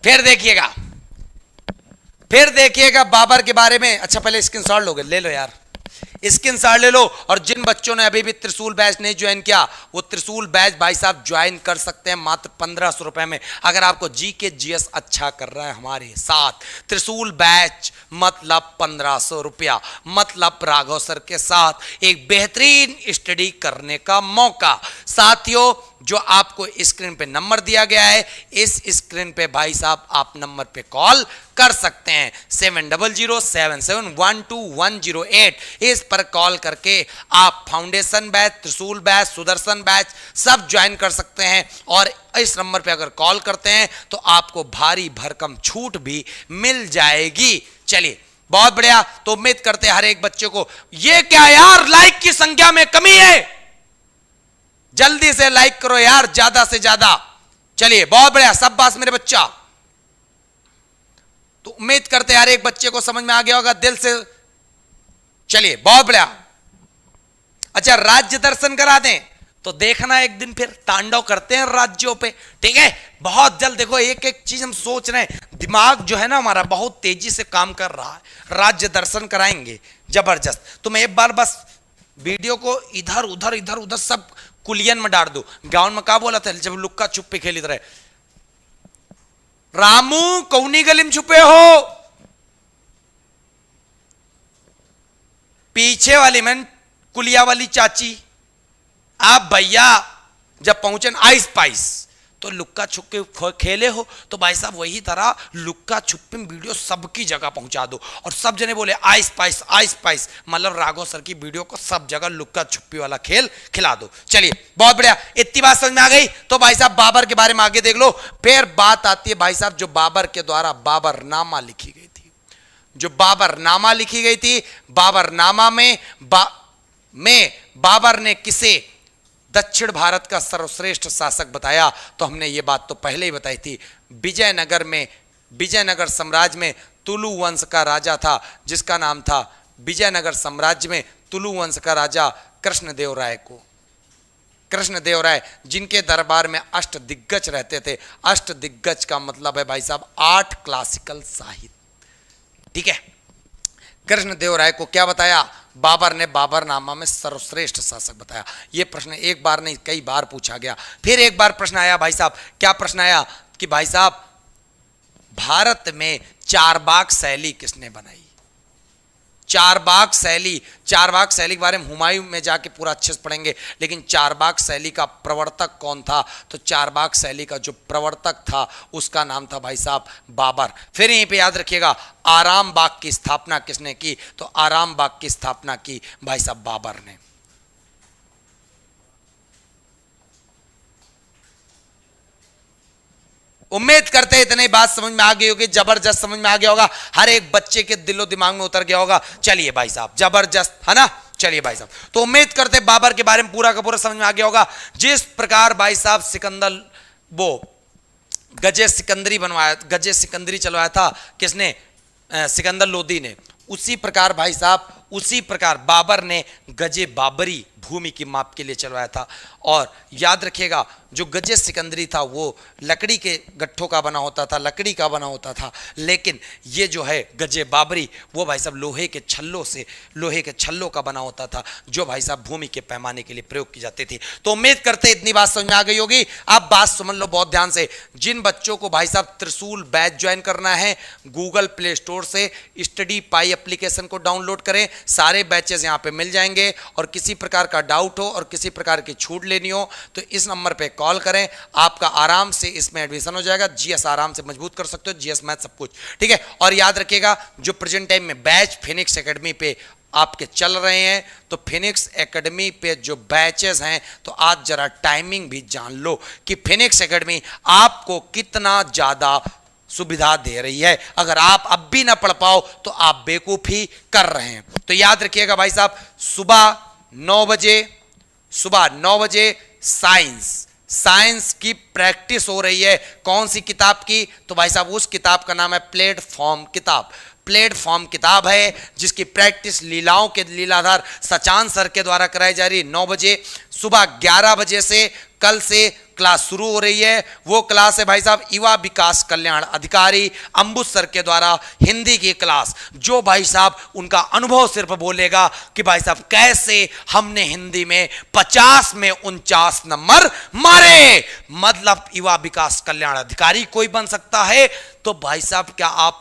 फिर देखिएगा बाबर के बारे में। अच्छा पहले स्क्रीनशॉट लोगे, ले लो यार, स्क्रीनशॉट ले लो। और जिन बच्चों ने अभी भी त्रिशूल बैच नहीं ज्वाइन किया, वो त्रिशूल बैच भाई साहब ज्वाइन कर सकते हैं मात्र 1500 रुपए में। अगर आपको GK GS अच्छा कर रहा है हमारे साथ, त्रिशूल बैच मतलब 1500 रुपया, मतलब राघव सर के साथ एक बेहतरीन स्टडी करने का मौका। साथियों जो आपको स्क्रीन पे नंबर दिया गया है, इस स्क्रीन पे भाई साहब आप नंबर पे कॉल कर सकते हैं, 7007712108। इस पर कॉल करके आप फाउंडेशन बैच, त्रिशूल बैच, सुदर्शन बैच सब ज्वाइन कर सकते हैं। और इस नंबर पे अगर कॉल करते हैं तो आपको भारी भरकम छूट भी मिल जाएगी। चलिए बहुत बढ़िया। तो उम्मीद करते हैं हर एक बच्चे को, ये क्या यार लाइक की संख्या में कमी है, जल्दी से लाइक करो यार, ज्यादा से ज्यादा। चलिए बहुत बढ़िया, सब बात मेरे बच्चा। तो उम्मीद करते हैं हर एक बच्चे को समझ में आ गया होगा दिल से। चलिए बहुत बढ़िया, अच्छा राज्य दर्शन करा दें तो देखना एक दिन फिर तांडव करते हैं राज्यों पे, ठीक है। बहुत जल्द देखो एक एक चीज हम सोच रहे हैं, दिमाग जो है ना हमारा बहुत तेजी से काम कर रहा है। राज्य दर्शन कराएंगे जबरदस्त। तो मैं एक बार बस वीडियो को इधर उधर सब कुलियन में डाल दो। गांव में क्या बोला था जब लुक्का छुपे खेली रहे, रामू कौनी गली में छुपे हो, पीछे वाली में कुलिया वाली चाची, आप भैया जब पहुंचे आइस पाइस तो लुक्का छुपके खेले हो, तो भाई साहब वही तरह लुक्का छुपे वीडियो सबकी जगह पहुंचा दो और सब जने बोले आइस पाइस, मतलब राघव सर की वीडियो को सब जगह लुक्का छुपी वाला खेल खिला दो। चलिए बहुत बढ़िया, इतनी बात समझ में आ गई। तो भाई साहब बाबर के बारे में आगे देख लो। फिर बात आती है भाई साहब जो बाबर के द्वारा बाबरनामा लिखी गई थी, जो बाबरनामा लिखी गई थी, बाबरनामा में बाबर ने किसे दक्षिण भारत का सर्वश्रेष्ठ शासक बताया? तो हमने ये बात तो पहले ही बताई थी। विजयनगर साम्राज्य में तुलु वंश का राजा था जिसका नाम था, विजयनगर साम्राज्य में तुलु वंश का राजा कृष्णदेव राय, जिनके दरबार में अष्ट दिग्गज रहते थे। अष्ट दिग्गज का मतलब है भाई साहब 8 क्लासिकल साहित्य, ठीक है। कृष्णदेव राय को क्या बताया? बाबर ने बाबरनामा में सर्वश्रेष्ठ शासक बताया। यह प्रश्न एक बार नहीं कई बार पूछा गया। फिर एक बार प्रश्न आया भाई साहब, क्या प्रश्न आया कि भाई साहब भारत में चारबाग शैली किसने बनाई? चारबाग शैली के बारे में हुमायूं में जाके पूरा अच्छे से पढ़ेंगे, लेकिन चारबाग शैली का प्रवर्तक कौन था? तो चारबाग शैली का जो प्रवर्तक था उसका नाम था भाई साहब बाबर। फिर यहीं पे याद रखिएगा आराम बाग की स्थापना किसने की? तो आराम बाग की स्थापना की भाई साहब बाबर ने। उम्मीद करते हैं इतनी बात समझ में आ गई होगी, जबरदस्त समझ में आ गया होगा, हर एक बच्चे के दिलो दिमाग में उतर गया होगा। चलिए भाई साहब जबरदस्त है ना। चलिए भाई साहब तो उम्मीद करते हैं बाबर के बारे में पूरा का पूरा समझ में आ गया होगा। जिस प्रकार भाई साहब सिकंदर वो गजे सिकंदरी चलवाया था किसने? सिकंदर लोदी ने। उसी प्रकार बाबर ने गजे बाबरी भूमि की माप के लिए चलवाया था। और याद रखिएगा जो गजे सिकंदरी था वो लकड़ी के गट्ठों का बना होता था, लेकिन ये जो है गजे बाबरी वो भाई साहब लोहे के छल्लों का बना होता था, जो भाई साहब भूमि के पैमाने के लिए प्रयोग की जाती थी। तो उम्मीद करते इतनी बात समझ में आ गई होगी। अब बात समझ लो बहुत ध्यान से। जिन बच्चों को भाई साहब त्रिशूल बैच ज्वाइन करना है, गूगल प्ले स्टोर से स्टडी पाई एप्लीकेशन को डाउनलोड करें, सारे बैचेस यहाँ पे मिल जाएंगे। और किसी प्रकार का डाउट हो और किसी प्रकार की छूट लेनी हो तो इस नंबर पे कॉल करें, आपका आराम से इसमें एडमिशन हो जाएगा। जीएस आराम से मजबूत कर सकते हो, जीएस मैथ सब कुछ, ठीक है। और याद रखिएगा जो प्रेजेंट टाइम में बैच फिनिक्स एकेडमी पे आपके चल रहे हैं, तो फिनिक्स एकेडमी पे जो बैचेस हैं, तो आज जरा टाइमिंग भी जान लो कि फिनिक्स एकेडमी आपको कितना ज्यादा सुविधा दे रही है। अगर आप अब भी ना पढ़ पाओ तो आप बेवकूफी कर रहे हैं। तो याद रखिएगा भाई साहब सुबह 9 बजे साइंस की प्रैक्टिस हो रही है। कौन सी किताब की? तो भाई साहब उस किताब का नाम है प्लेटफॉर्म किताब है, जिसकी प्रैक्टिस लीलाओं के लीलाधार सचान सर के द्वारा कराई जा रही है। 9 बजे सुबह 11 बजे से कल से क्लास शुरू हो रही है। वो क्लास है भाई साहब युवा विकास कल्याण अधिकारी अंबुज सर के द्वारा हिंदी की क्लास, जो भाई साहब उनका अनुभव सिर्फ बोलेगा कि भाई साहब कैसे हमने हिंदी में 50 में 49 नंबर मारे। मतलब युवा विकास कल्याण अधिकारी कोई बन सकता है। तो भाई साहब क्या आप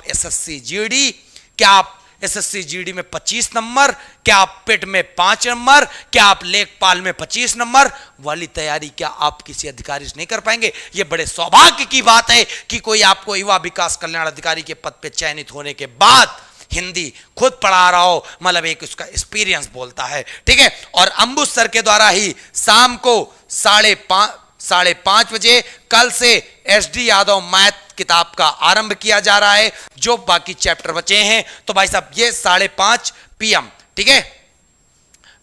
एसएससी जीडी में 25 नंबर, क्या आप पेट में 5 नंबर, क्या आप लेखपाल में 25 नंबर वाली तैयारी क्या आप किसी अधिकारी से नहीं कर पाएंगे? यह बड़े सौभाग्य की बात है कि कोई आपको युवा विकास कल्याण अधिकारी के पद पे चयनित होने के बाद हिंदी खुद पढ़ा रहा हो, मतलब एक उसका एक्सपीरियंस बोलता है, ठीक है। और अंबुज सर के द्वारा ही शाम को 5:30 बजे कल से एसडी यादव मैथ किताब का आरंभ किया जा रहा है। जो बाकी चैप्टर बचे हैं तो भाई साहब ये 5:30 PM, ठीक है।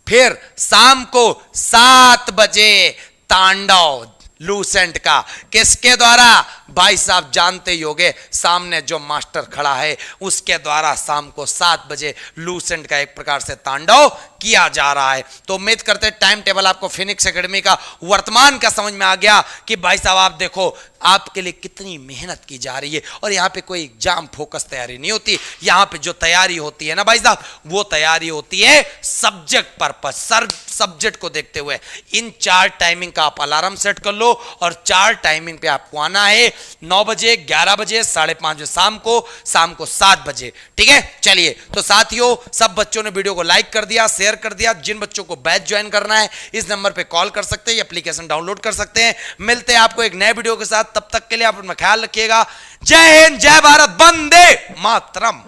फिर शाम को 7 बजे तांडव लूसेंट का, किसके द्वारा? भाई साहब जानते ही होंगे, सामने जो मास्टर खड़ा है उसके द्वारा शाम को 7 बजे लूसेंट का एक प्रकार से तांडव किया जा रहा है। तो उम्मीद करते टाइम टेबल आपको फिनिक्स एकेडमी का वर्तमान का समझ में आ गया कि भाई साहब आप देखो आपके लिए कितनी मेहनत की जा रही है, और यहां पे कोई एग्जाम फोकस तैयारी नहीं होती। यहां पे जो तैयारी होती है ना भाई साहब, वो तैयारी होती है सब्जेक्ट पर्पस, सब्जेक्ट को देखते हुए। इन 4 टाइमिंग का आप अलार्म सेट कर लो, और 4 टाइमिंग पे आपको आना है, 9 बजे, 11 बजे, 5:30 बजे शाम को 7 बजे। ठीक है, चलिए तो साथियों, सब बच्चों ने वीडियो को लाइक कर दिया, शेयर कर दिया। जिन बच्चों को बैच ज्वाइन करना है इस नंबर पे कॉल कर सकते हैं, एप्लीकेशन डाउनलोड कर सकते हैं। मिलते हैं आपको एक नए वीडियो के साथ, तब तक के लिए आप अपना ख्याल रखिएगा। जय हिंद, जय भारत, वंदे मातरम।